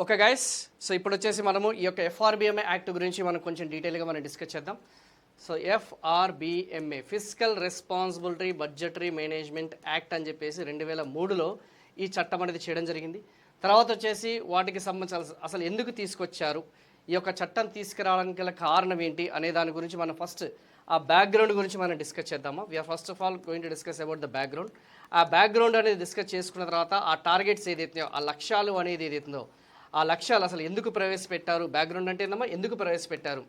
Okay guys, so ఇప్పుడు వచ్చేసి మనము ఈ యొక్క ఎఫ్ఆర్బిఎంఏ యాక్ట్ గురించి మనం కొంచెం డీటెయిల్గా మనం డిస్కస్ చేద్దాం. So FRBMA fiscal responsibility budgetary management act అని చెప్పేసి 2003లో ఈ చట్టం అనేది చేయడం జరిగింది. తర్వాత వచ్చేసి వాటికి సంబంధించి అసలు ఎందుకు తీసుకొచ్చారు, ఈ యొక్క చట్టం తీసుకురావడానికి గల కారణం ఏంటి అనే దాని గురించి మనం ఫస్ట్ ఆ బ్యాక్గ్రౌండ్ గురించి మనం డిస్కస్ చేద్దాము. We are first of all going to discuss about the background. ఆ బ్యాక్గ్రౌండ్ అనేది డిస్కస్ చేసుకున్న తర్వాత ఆ టార్గెట్స్ ఏదైతున్నాయో, ఆ లక్ష్యాలు అనేది ఏదైతుందో, ఆ లక్ష్యాలు అసలు ఎందుకు ప్రవేశపెట్టారు, బ్యాక్గ్రౌండ్ అంటే ఏందమ్మా ఎందుకు ప్రవేశపెట్టారు,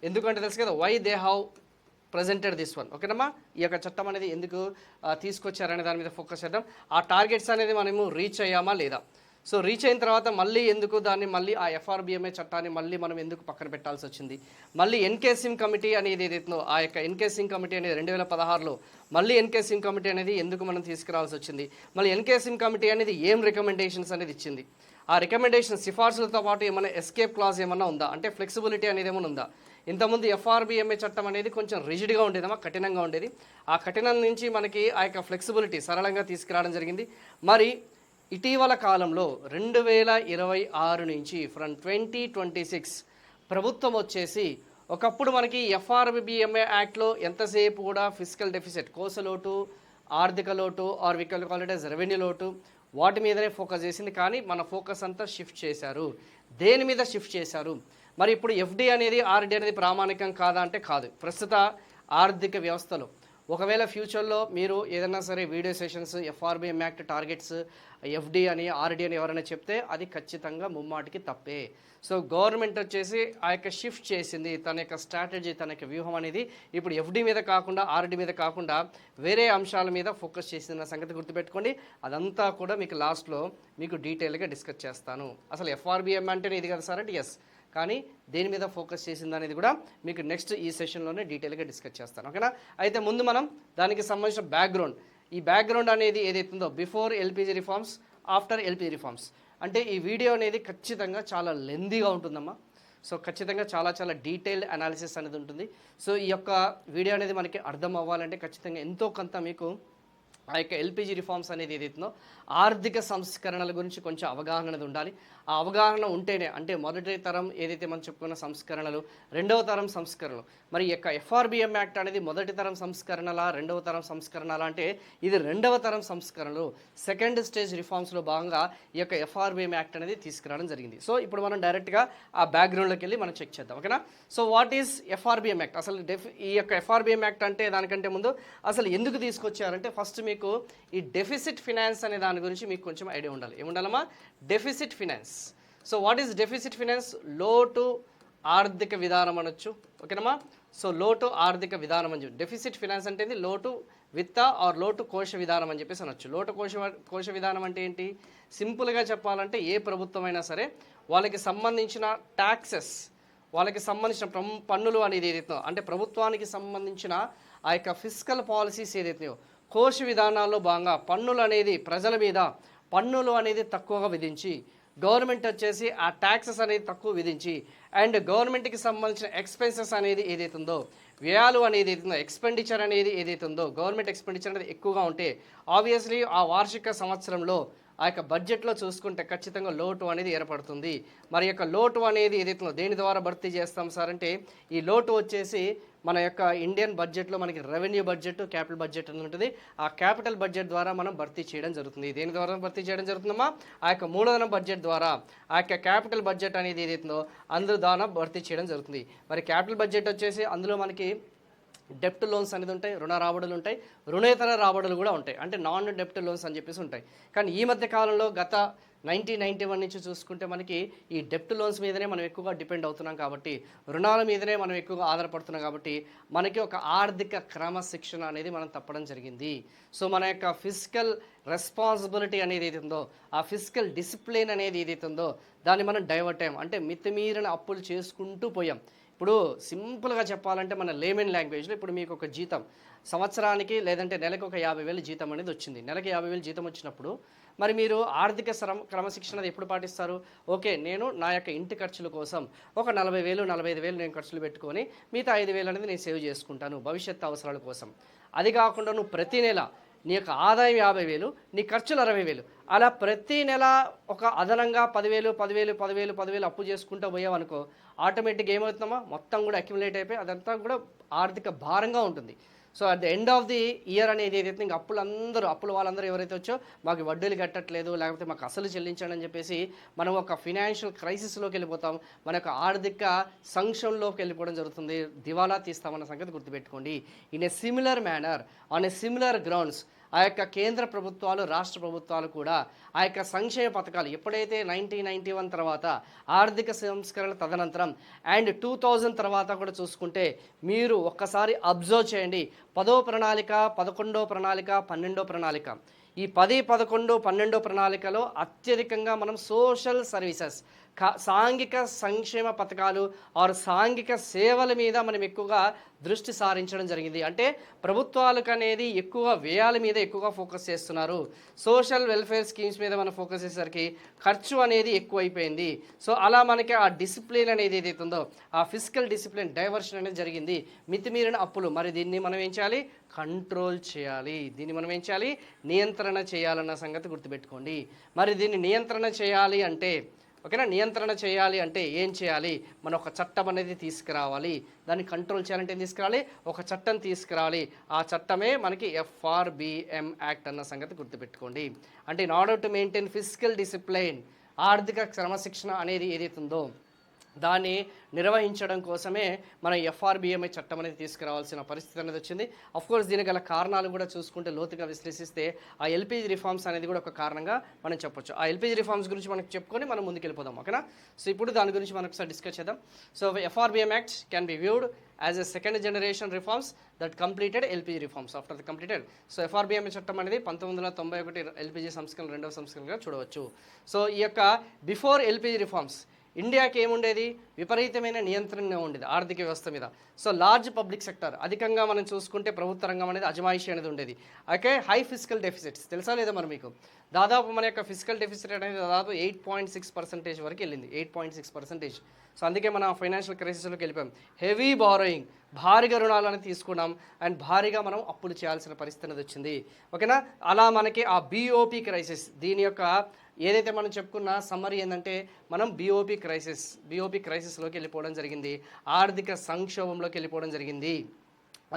ఎందుకంటే తెలుసు కదా why they have presented this one. ఓకేనమ్మా, ఈ యొక్క చట్టం అనేది ఎందుకు తీసుకొచ్చారనే దాని మీద ఫోకస్ చేద్దాం. ఆ టార్గెట్స్ అనేది మనము రీచ్ అయ్యామా లేదా, సో రీచ్ అయిన తర్వాత మళ్ళీ ఎందుకు దాన్ని మళ్ళీ ఆ ఎఫ్ఆర్బిఎంఏ చట్టాన్ని మళ్ళీ మనం ఎందుకు పక్కన పెట్టాల్సి వచ్చింది, మళ్ళీ ఎన్కేసింగ్ కమిటీ అనేది ఏదైతుందో ఆ యొక్క ఎన్కేసింగ్ కమిటీ అనేది 2016లో మళ్ళీ ఎన్కేసింగ్ కమిటీ అనేది ఎందుకు మనం తీసుకురావాల్సి వచ్చింది, మళ్ళీ ఎన్కేసింగ్ కమిటీ అనేది ఏం రికమెండేషన్స్ అనేది ఇచ్చింది, ఆ రికమెండేషన్ సిఫార్సులతో పాటు ఏమైనా ఎస్కేప్ క్లాజ్ ఏమన్నా ఉందా, అంటే ఫ్లెక్సిబిలిటీ అనేది ఏమైనా ఉందా. ఇంతకుముందు ఎఫ్ఆర్బిఎంఏ చట్టం అనేది కొంచెం రిజిడ్గా ఉండేదమ్మా, కఠినంగా ఉండేది. ఆ కఠినం నుంచి మనకి ఆ యొక్క ఫ్లెక్సిబిలిటీ సరళంగా తీసుకురావడం జరిగింది. మరి ఇటీవల కాలంలో 2026 నుంచి ఫ్రమ్ 2026 ప్రభుత్వం వచ్చేసి, ఒకప్పుడు మనకి ఎఫ్ఆర్బిఎంఏ యాక్ట్లో ఎంతసేపు కూడా ఫిజికల్ డెఫిసిట్, కోసలోటు, ఆర్థిక లోటు or we can call it as revenue లోటు, వాటి మీదనే ఫోకస్ చేసింది. కానీ మన ఫోకస్ అంతా షిఫ్ట్ చేశారు. దేని మీద షిఫ్ట్ చేశారు, మరి ఇప్పుడు ఎఫ్డి అనేది ఆర్డి అనేది ప్రామాణికం కాదా అంటే కాదు. ప్రస్తుత ఆర్థిక వ్యవస్థలో ఒకవేళ ఫ్యూచర్లో మీరు ఏదైనా సరే video sessions FRBM act targets FD అని ఆర్డి అని ఎవరైనా చెప్తే అది ఖచ్చితంగా ముమ్మాటికి తప్పే. సో గవర్నమెంట్ వచ్చేసి ఆ యొక్క షిఫ్ట్ చేసింది, తన యొక్క స్ట్రాటజీ, తన యొక్క వ్యూహం అనేది ఇప్పుడు ఎఫ్డి మీద కాకుండా ఆర్డి మీద కాకుండా వేరే అంశాల మీద ఫోకస్ చేసిన సంగతి గుర్తుపెట్టుకోండి. అదంతా కూడా మీకు లాస్ట్లో మీకు డీటెయిల్గా డిస్కస్ చేస్తాను. అసలు ఎఫ్ఆర్బిఎం అంటేనే ఇది కదా సార్ అంటే ఎస్, కానీ దేని మీద ఫోకస్ చేసింది అనేది కూడా మీకు నెక్స్ట్ ఈ సెషన్లోనే డీటెయిల్గా డిస్కస్ చేస్తాను. ఓకేనా, అయితే ముందు మనం దానికి సంబంధించిన బ్యాక్గ్రౌండ్, ఈ బ్యాక్గ్రౌండ్ అనేది ఏదైతుందో before LPG reforms, after LPG reforms, అంటే ఈ వీడియో అనేది ఖచ్చితంగా చాలా లెందీగా ఉంటుందమ్మా. సో ఖచ్చితంగా చాలా డీటెయిల్డ్ అనాలిసిస్ అనేది ఉంటుంది. సో ఈ యొక్క వీడియో అనేది మనకి అర్థం అవ్వాలంటే ఖచ్చితంగా ఎంతో కొంత మీకు ఆ యొక్క ఎల్పిజి రిఫార్మ్స్ అనేది ఏదైతుందో ఆర్థిక సంస్కరణల గురించి కొంచెం అవగాహన అనేది ఉండాలి. ఆ అవగాహన ఉంటేనే, అంటే మొదటి తరం ఏదైతే మనం చెప్పుకున్న సంస్కరణలు, రెండవ తరం సంస్కరణలు, మరి ఈ యొక్క ఎఫ్ఆర్బిఎం యాక్ట్ అనేది మొదటి తరం సంస్కరణల, రెండవ తరం సంస్కరణల అంటే ఇది రెండవ తరం సంస్కరణలు, సెకండ్ స్టేజ్ రిఫార్మ్స్లో భాగంగా ఈ యొక్క ఎఫ్ఆర్బిఎం యాక్ట్ అనేది తీసుకురావడం జరిగింది. సో ఇప్పుడు మనం డైరెక్ట్గా ఆ బ్యాక్గ్రౌండ్లోకి వెళ్ళి మనం చెక్ చేద్దాం. ఓకేనా, so what is FRBM act, అసలు ఈ యొక్క ఎఫ్ఆర్బిఎం యాక్ట్ అంటే దానికంటే ముందు అసలు ఎందుకు తీసుకొచ్చారంటే ఫస్ట్ మీకు ఈ డెఫిసిట్ ఫినాన్స్ అనే దాని గురించి మీకు కొంచెం ఐడియా ఉండాలి. ఏముండాలమ్మా, deficit finance. So what is deficit finance, లోటు ఆర్థిక విధానం అనొచ్చు. ఓకేనమ్మా, సో లోటు ఆర్థిక విధానం అని చెప్పి డెఫిసిట్ ఫినాన్స్ అంటే లోటు విత్త ఆర్ లోటు కోశ విధానం అని చెప్పేసి అనొచ్చు. లోటు కోశ విధానం అంటే ఏంటి, సింపుల్గా చెప్పాలంటే ఏ ప్రభుత్వం అయినా సరే వాళ్ళకి సంబంధించిన ట్యాక్సెస్, వాళ్ళకి సంబంధించిన పన్నులు అనేది ఏదైతుందో, అంటే ప్రభుత్వానికి సంబంధించిన ఆ యొక్క ఫిజికల్ పాలసీస్ ఏదైతున్నాయో కోశ విధానాల్లో భాగంగా పన్నులు అనేది ప్రజల మీద పన్నులు అనేది తక్కువగా విధించి, గవర్నమెంట్ వచ్చేసి ఆ ట్యాక్సెస్ అనేది తక్కువ విధించి, అండ్ గవర్నమెంట్కి సంబంధించిన ఎక్స్పెన్సెస్ అనేది ఏదైతుందో, వ్యయాలు అనేది ఏదైతుందో, ఎక్స్పెండిచర్ అనేది ఏదైతుందో, గవర్నమెంట్ ఎక్స్పెండిచర్ అనేది ఎక్కువగా ఉంటే ఆబ్వియస్లీ ఆ వార్షిక సంవత్సరంలో ఆ యొక్క బడ్జెట్లో చూసుకుంటే ఖచ్చితంగా లోటు అనేది ఏర్పడుతుంది. మరి యొక్క లోటు అనేది ఏదైతుందో దేని ద్వారా భర్తీ చేస్తాం సార్ అంటే, ఈ లోటు వచ్చేసి మన యొక్క ఇండియన్ బడ్జెట్లో మనకి రెవెన్యూ బడ్జెట్, క్యాపిటల్ బడ్జెట్ అని ఉంటుంది. ఆ క్యాపిటల్ బడ్జెట్ ద్వారా మనం భర్తీ చేయడం జరుగుతుంది. దేని ద్వారా భర్తీ చేయడం జరుగుతుందమ్మా, ఆ యొక్క మూలధన బడ్జెట్ ద్వారా, ఆ యొక్క క్యాపిటల్ బడ్జెట్ అనేది ఏదైతుందో అందులో ద్వారా భర్తీ చేయడం జరుగుతుంది. మరి క్యాపిటల్ బడ్జెట్ వచ్చేసి అందులో మనకి డెప్ట్ లోన్స్ అనేది ఉంటాయి, రుణ రాబడులు ఉంటాయి, రుణేతర రాబడులు కూడా ఉంటాయి, అంటే నాన్ డెప్ట్ లోన్స్ అని చెప్పేసి ఉంటాయి. కానీ ఈ మధ్య కాలంలో గత 1991 నుంచి చూసుకుంటే మనకి ఈ డెప్ట్ లోన్స్ మీదనే మనం ఎక్కువగా డిపెండ్ అవుతున్నాం కాబట్టి, రుణాల మీదనే మనం ఎక్కువగా ఆధారపడుతున్నాం కాబట్టి మనకి ఒక ఆర్థిక క్రమశిక్షణ అనేది మనం తప్పడం జరిగింది. సో మన యొక్క ఫిజికల్ రెస్పాన్సిబిలిటీ అనేది ఏది ఉందో, ఆ ఫిజికల్ డిసిప్లిన్ అనేది ఏదైతే ఉందో దాన్ని మనం డైవర్ట్ అయ్యాం, అంటే మితిమీరిన అప్పులు చేసుకుంటూ పోయాం. ఇప్పుడు సింపుల్గా చెప్పాలంటే మన లేమెన్ లాంగ్వేజ్లో ఇప్పుడు మీకు ఒక జీతం సంవత్సరానికి లేదంటే నెలకు ఒక 50,000 జీతం అనేది వచ్చింది. నెలకు 50,000 జీతం వచ్చినప్పుడు మరి మీరు ఆర్థిక క్రమశిక్షణ ఎప్పుడు పాటిస్తారు, ఓకే నేను నా యొక్క ఇంటి ఖర్చుల కోసం ఒక 40,000 45,000 నేను ఖర్చులు పెట్టుకొని మిగతా 5,000 అనేది నేను సేవ్ చేసుకుంటాను భవిష్యత్తు అవసరాల కోసం. అది కాకుండా నువ్వు ప్రతి నెల నీ యొక్క ఆదాయం 50,000, నీ ఖర్చులు 60,000. అలా ప్రతి నెల ఒక అదనంగా 10,000, 10,000, 10,000, 10,000 అప్పు చేసుకుంటూ పోయావనుకో, ఆటోమేటిక్గా ఏమవుతుందమ్మా, మొత్తం కూడా అక్యుములేట్ అయిపోయి అదంతా కూడా ఆర్థిక భారంగా ఉంటుంది. So at the end of the year అనేది ఏదైతే ఇంకా అప్పుల వాళ్ళందరూ ఎవరైతే వచ్చో మాకు వడ్డీలు కట్టట్లేదు, లేకపోతే మాకు అసలు చెల్లించండి అని చెప్పేసి మనం ఒక ఫినాన్షియల్ క్రైసిస్లోకి వెళ్ళిపోతాం, మన యొక్క ఆర్థిక సంక్షోభంలోకి వెళ్ళిపోవడం జరుగుతుంది, దివాలా తీస్తామన్న సంగతి గుర్తుపెట్టుకోండి. In a similar manner, on a similar grounds, ఆ యొక్క కేంద్ర ప్రభుత్వాలు, రాష్ట్ర ప్రభుత్వాలు కూడా ఆ యొక్క సంక్షేమ పథకాలు ఎప్పుడైతే 1991 తర్వాత ఆర్థిక సంస్కరణ తదనంతరం అండ్ 2000 తర్వాత కూడా చూసుకుంటే మీరు ఒక్కసారి అబ్జర్వ్ చేయండి. 10వ ప్రణాళిక, 11వ ప్రణాళిక, 12వ ప్రణాళిక, ఈ 10, 11, 12 ప్రణాళికలో అత్యధికంగా మనం సోషల్ సర్వీసెస్, సాంఘిక సంక్షేమ పథకాలు ఆరు సాంఘిక సేవల మీద మనం ఎక్కువగా దృష్టి సారించడం జరిగింది. అంటే ప్రభుత్వాలకు అనేది ఎక్కువ వ్యయాల మీద ఎక్కువగా ఫోకస్ చేస్తున్నారు. సోషల్ వెల్ఫేర్ స్కీమ్స్ మీద మనం ఫోకస్ చేసేసరికి ఖర్చు అనేది ఎక్కువైపోయింది. సో అలా మనకి ఆ డిసిప్లిన్ అనేది ఏదైతే ఉందో, ఆ ఫిజికల్ డిసిప్లిన్ డైవర్షన్ అనేది జరిగింది. మితిమీరిన అప్పులు, మరి దీన్ని మనం ఏం చేయాలి, కంట్రోల్ చేయాలి. దీన్ని మనం ఏం చేయాలి, నియంత్రణ చేయాలన్న సంగతి గుర్తుపెట్టుకోండి. మరి దీన్ని నియంత్రణ చేయాలి అంటే, ఓకేనా, నియంత్రణ చేయాలి అంటే ఏం చేయాలి, మనం ఒక చట్టం అనేది తీసుకురావాలి. దాన్ని కంట్రోల్ చేయాలంటే ఏం తీసుకురావాలి, ఒక చట్టం తీసుకురావాలి. ఆ చట్టమే మనకి FRBM యాక్ట్ అన్న సంగతి గుర్తుపెట్టుకోండి. అంటే in order to maintain physical discipline, ఆర్థిక క్రమశిక్షణ అనేది ఏదైతే ఉందో దాన్ని నిర్వహించడం కోసమే మనం FRBM చట్టం అనేది తీసుకురావాల్సిన పరిస్థితి అనేది వచ్చింది. అఫ్కోర్స్ దీనికి గల కారణాలు కూడా చూసుకుంటే, లోతుగా విశ్లేషిస్తే ఆ LPG రిఫార్మ్స్ అనేది కూడా ఒక కారణంగా మనం చెప్పొచ్చు. ఆ LPG రిఫార్మ్స్ గురించి మనకు చెప్పుకొని మనం ముందుకెళ్ళిపోదాం, ఓకేనా. సో ఇప్పుడు దాని గురించి మనం ఒకసారి డిస్కస్ చేద్దాం. So FRBM act can be viewed as a second generation reforms that completed LPG reforms after the completed. So FRBM చట్టం అనేది 1991 LPG సంస్కరణ, రెండవ సంస్కరణగా చూడవచ్చు. సో ఈ యొక్క బిఫోర్ LPG రిఫార్మ్స్ ఇండియాకి ఏముండేది, విపరీతమైన నియంత్రణ ఉండేది ఆర్థిక వ్యవస్థ మీద. సో లార్జ్ పబ్లిక్ సెక్టర్, అధికంగా మనం చూసుకుంటే ప్రభుత్వ రంగం అనేది అజమాయిషీ అనేది ఉండేది. అయితే హై ఫిజికల్ డెఫిసిట్స్, తెలుసా లేదా మరి మీకు, దాదాపు మన యొక్క ఫిజికల్ డెఫిసిట్ అనేది దాదాపు 8.6% వరకు వెళ్ళింది, 8.6%. సో అందుకే మనం ఫైనాన్షియల్ క్రైసిస్లోకి వెళ్ళిపోయాం. హెవీ బారోయింగ్, భారీగా రుణాలను తీసుకున్నాం అండ్ భారీగా మనం అప్పులు చేయాల్సిన పరిస్థితి అనేది వచ్చింది, ఓకేనా. అలా మనకి ఆ BOP క్రైసిస్, దీని యొక్క ఏదైతే మనం చెప్పుకున్న సమ్మరీ ఏంటంటే, మనం BOP క్రైసిస్లోకి వెళ్ళిపోవడం జరిగింది, ఆర్థిక సంక్షోభంలోకి వెళ్ళిపోవడం జరిగింది.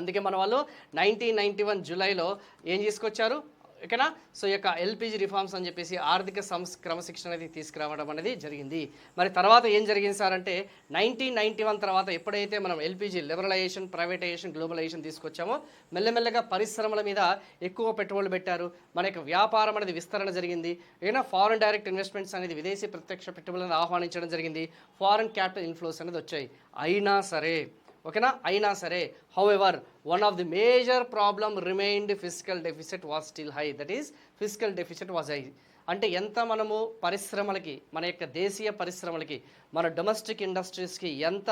అందుకే మన వాళ్ళు 1991 జూలైలో ఏం తీసుకొచ్చారు, ఓకేనా. సో ఈ యొక్క LPG రిఫార్మ్స్ అని చెప్పేసి ఆర్థిక క్రమశిక్షణ అనేది తీసుకురావడం అనేది జరిగింది. మరి తర్వాత ఏం జరిగింది సార్ అంటే, 1991 తర్వాత ఎప్పుడైతే మనం LPG లిబరలైజేషన్, ప్రైవేటైజేషన్, గ్లోబలైజేషన్ తీసుకొచ్చామో, మెల్లమెల్లగా పరిశ్రమల మీద ఎక్కువ పెట్టుబడులు పెట్టారు, మన యొక్క వ్యాపారం అనేది విస్తరణ జరిగింది. ఏదైనా ఫారెన్ డైరెక్ట్ ఇన్వెస్ట్మెంట్స్ అనేది, విదేశీ ప్రత్యక్ష పెట్టుబడులను ఆహ్వానించడం జరిగింది, ఫారెన్ క్యాపిటల్ ఇన్ఫ్లోస్ అనేది వచ్చాయి. అయినా సరే however one of the major problem remained physical deficit was still high, that is physical deficit was high. అంటే ఎంత మనము పరిశ్రమలకి, మన యొక్క దేశీయ పరిశ్రమలకి, మన డొమెస్టిక్ ఇండస్ట్రీస్కి ఎంత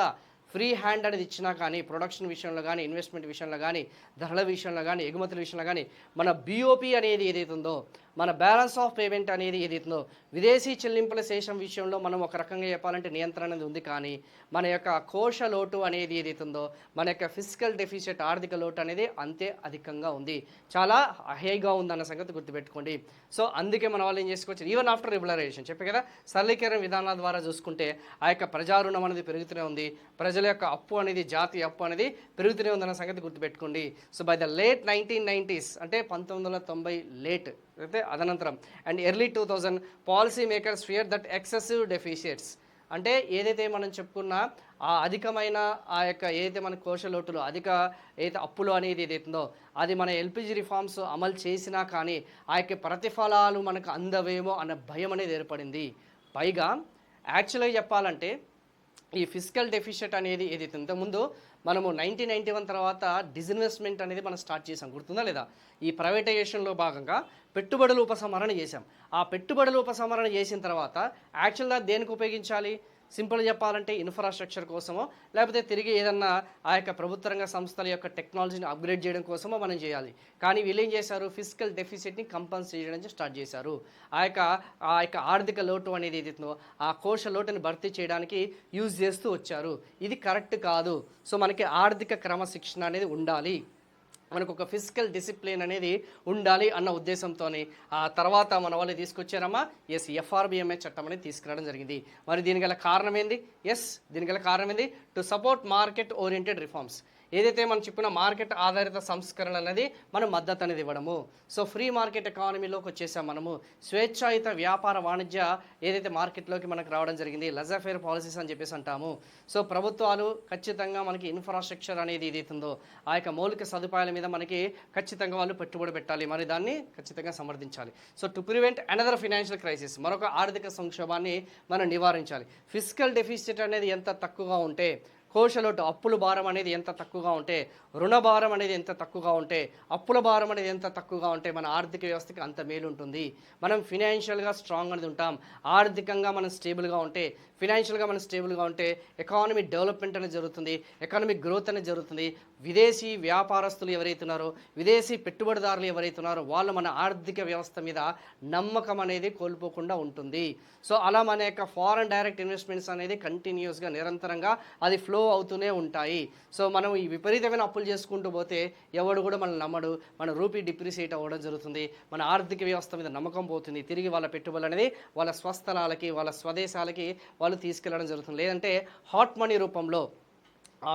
ఫ్రీ హ్యాండ్ అనేది ఇచ్చినా కానీ, ప్రొడక్షన్ విషయంలో కానీ, ఇన్వెస్ట్మెంట్ విషయంలో కానీ, ధరల విషయంలో కానీ, ఎగుమతుల విషయంలో కానీ, మన BOP అనేది ఏదైతే ఉందో, మన బ్యాలెన్స్ ఆఫ్ పేమెంట్ అనేది ఏదైతుందో, విదేశీ చెల్లింపుల శేషం విషయంలో మనం ఒక రకంగా చెప్పాలంటే నియంత్రణ అనేది ఉంది. కానీ మన యొక్క కోశ లోటు అనేది ఏదైతుందో, మన యొక్క ఫిజికల్ డెఫిసిట్, ఆర్థిక లోటు అనేది అంతే అధికంగా ఉంది, చాలా హైగా ఉందన్న సంగతి గుర్తుపెట్టుకోండి. సో అందుకే మన వాళ్ళు ఏం చేసుకోవచ్చు, ఈవెన్ ఆఫ్టర్ లిబరలైజేషన్ చెప్పే కదా, సరళీకరణ విధానాల ద్వారా చూసుకుంటే ఆ యొక్క ప్రజారుణం అనేది పెరుగుతూనే ఉంది, ప్రజల యొక్క అప్పు అనేది, జాతీయ అప్పు అనేది పెరుగుతూనే ఉందన్న సంగతి గుర్తుపెట్టుకోండి. So by the late 1990s, అంటే 1990 లేట్ అయితే అదనంతరం and early 2000 policy makers fear that excessive deficits, అంటే ఏదైతే మనం చెప్పుకున్నా ఆ అధికమైన ఆ యొక్క ఏదైతే మన కోశ లోటులు, అధిక ఏదైతే అప్పులు అనేది ఏదైతుందో, అది మన LPG రిఫార్మ్స్ అమలు చేసినా కానీ ఆ యొక్క ప్రతిఫలాలు మనకు అందవేమో అన్న భయం అనేది ఏర్పడింది. పైగా యాక్చువల్గా చెప్పాలంటే ఈ ఫిజికల్ డెఫిషిట్ అనేది ఏదైతే ఇంతకుముందు మనము 1991 తర్వాత డిస్ఇన్వెస్ట్మెంట్ అనేది మనం స్టార్ట్ చేసాం, గుర్తుందా లేదా. ఈ ప్రైవేటైజేషన్లో భాగంగా పెట్టుబడులు ఉపసంహరణ చేసాం. ఆ పెట్టుబడులు ఉపసంహరణ చేసిన తర్వాత యాక్చువల్గా దేనికి ఉపయోగించాలి, సింపుల్గా చెప్పాలంటే ఇన్ఫ్రాస్ట్రక్చర్ కోసమో, లేకపోతే తిరిగి ఏదన్నా ఆ యొక్క ప్రభుత్వ రంగ సంస్థల యొక్క టెక్నాలజీని అప్గ్రేడ్ చేయడం కోసమో మనం చేయాలి. కానీ వీళ్ళు ఏం చేశారు, ఫిజికల్ డెఫిసిట్ని కంపన్సేట్ చేయడం స్టార్ట్ చేశారు. ఆ యొక్క ఆర్థిక లోటు అనేది ఏదైతుందో ఆ కోశ లోటుని భర్తీ చేయడానికి యూజ్ చేస్తూ వచ్చారు. ఇది కరెక్ట్ కాదు. సో మనకి ఆర్థిక క్రమశిక్షణ అనేది ఉండాలి. మనకు ఒక ఫిజికల్ డిసిప్లిన్ అనేది ఉండాలి అన్న ఉద్దేశంతో ఆ తర్వాత మన వాళ్ళు తీసుకొచ్చారమ్మా ఎఫ్ఆర్బిఎంఏ చట్టం అనేది తీసుకురావడం జరిగింది. మరి దీనికి గల కారణం ఏంది? దీనికి గల కారణం ఏంది? To support market oriented reforms. ఏదైతే మనం చెప్పిన మార్కెట్ ఆధారిత సంస్కరణ అనేది మనం మద్దతు అనేది ఇవ్వడము. సో ఫ్రీ మార్కెట్ ఎకానమీలోకి వచ్చేసాం మనము. స్వేచ్ఛాయుత వ్యాపార వాణిజ్య ఏదైతే మార్కెట్లోకి మనకు రావడం జరిగింది, లెజర్-ఫేర్ పాలసీస్ అని చెప్పేసి అంటాము. సో ప్రభుత్వాలు ఖచ్చితంగా మనకి ఇన్ఫ్రాస్ట్రక్చర్ అనేది ఏదైతుందో ఆ యొక్క మౌలిక సదుపాయాల మీద మనకి ఖచ్చితంగా వాళ్ళు పెట్టుబడి పెట్టాలి, మరి దాన్ని ఖచ్చితంగా సమర్థించాలి. So to prevent another financial crisis, మరొక ఆర్థిక సంక్షోభాన్ని మనం నివారించాలి. ఫిజికల్ డెఫిసిట్ అనేది ఎంత తక్కువగా ఉంటే, కోశలోటు అప్పుల భారం అనేది ఎంత తక్కువగా ఉంటే, రుణ భారం అనేది ఎంత తక్కువగా ఉంటే, అప్పుల భారం అనేది ఎంత తక్కువగా ఉంటే మన ఆర్థిక వ్యవస్థకి అంత మేలు ఉంటుంది. మనం ఫినాన్షియల్గా స్ట్రాంగ్ అనేది ఉంటాం. ఆర్థికంగా మనం స్టేబుల్గా ఉంటే, ఫినాన్షియల్గా మనం స్టేబుల్గా ఉంటే ఎకానమీ డెవలప్మెంట్ అనేది జరుగుతుంది, ఎకానమిక్ గ్రోత్ అనేది జరుగుతుంది. విదేశీ వ్యాపారస్తులు ఎవరైతున్నారో, విదేశీ పెట్టుబడిదారులు ఎవరైతున్నారో వాళ్ళు మన ఆర్థిక వ్యవస్థ మీద నమ్మకం అనేది కోల్పోకుండా ఉంటుంది. సో అలా మన యొక్క ఫారెన్ డైరెక్ట్ ఇన్వెస్ట్మెంట్స్ అనేది కంటిన్యూస్గా నిరంతరంగా అది ఫ్లో అవుతూనే ఉంటాయి. సో మనం ఈ విపరీతమైన అప్పులు చేసుకుంటూ పోతే ఎవడు కూడా మనల్ని నమ్మడు, మన రూపీ డిప్రిసియేట్ అవ్వడం జరుగుతుంది, మన ఆర్థిక వ్యవస్థ మీద నమ్మకం పోతుంది. తిరిగి వాళ్ళ పెట్టుబడులు అనేది వాళ్ళ స్వస్థలాలకి, వాళ్ళ స్వదేశాలకి వాళ్ళు తీసుకెళ్లడం జరుగుతుంది. లేదంటే హాట్ మనీ రూపంలో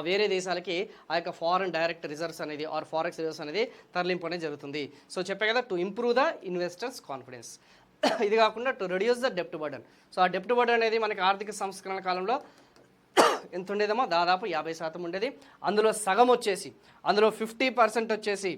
వేరే దేశాలకి ఆ యొక్క ఫారెన్ డైరెక్ట్ రిజర్వ్స్ అనేది ఆర్ ఫారెక్స్ రిజర్వ్స్ అనేది తరలింపు అనేది జరుగుతుంది. సో చెప్పే కదా, to improve the investors confidence. ఇది కాకుండా టు రెడ్యూస్ ద డెప్ట్ బర్డన్. సో ఆ డెప్ట్ బర్డన్ అనేది మనకి ఆర్థిక సంస్కరణ కాలంలో ఎంత ఉండేదమ్మా? దాదాపు 50% ఉండేది. అందులో సగం వచ్చేసి, అందులో 50% వచ్చేసి,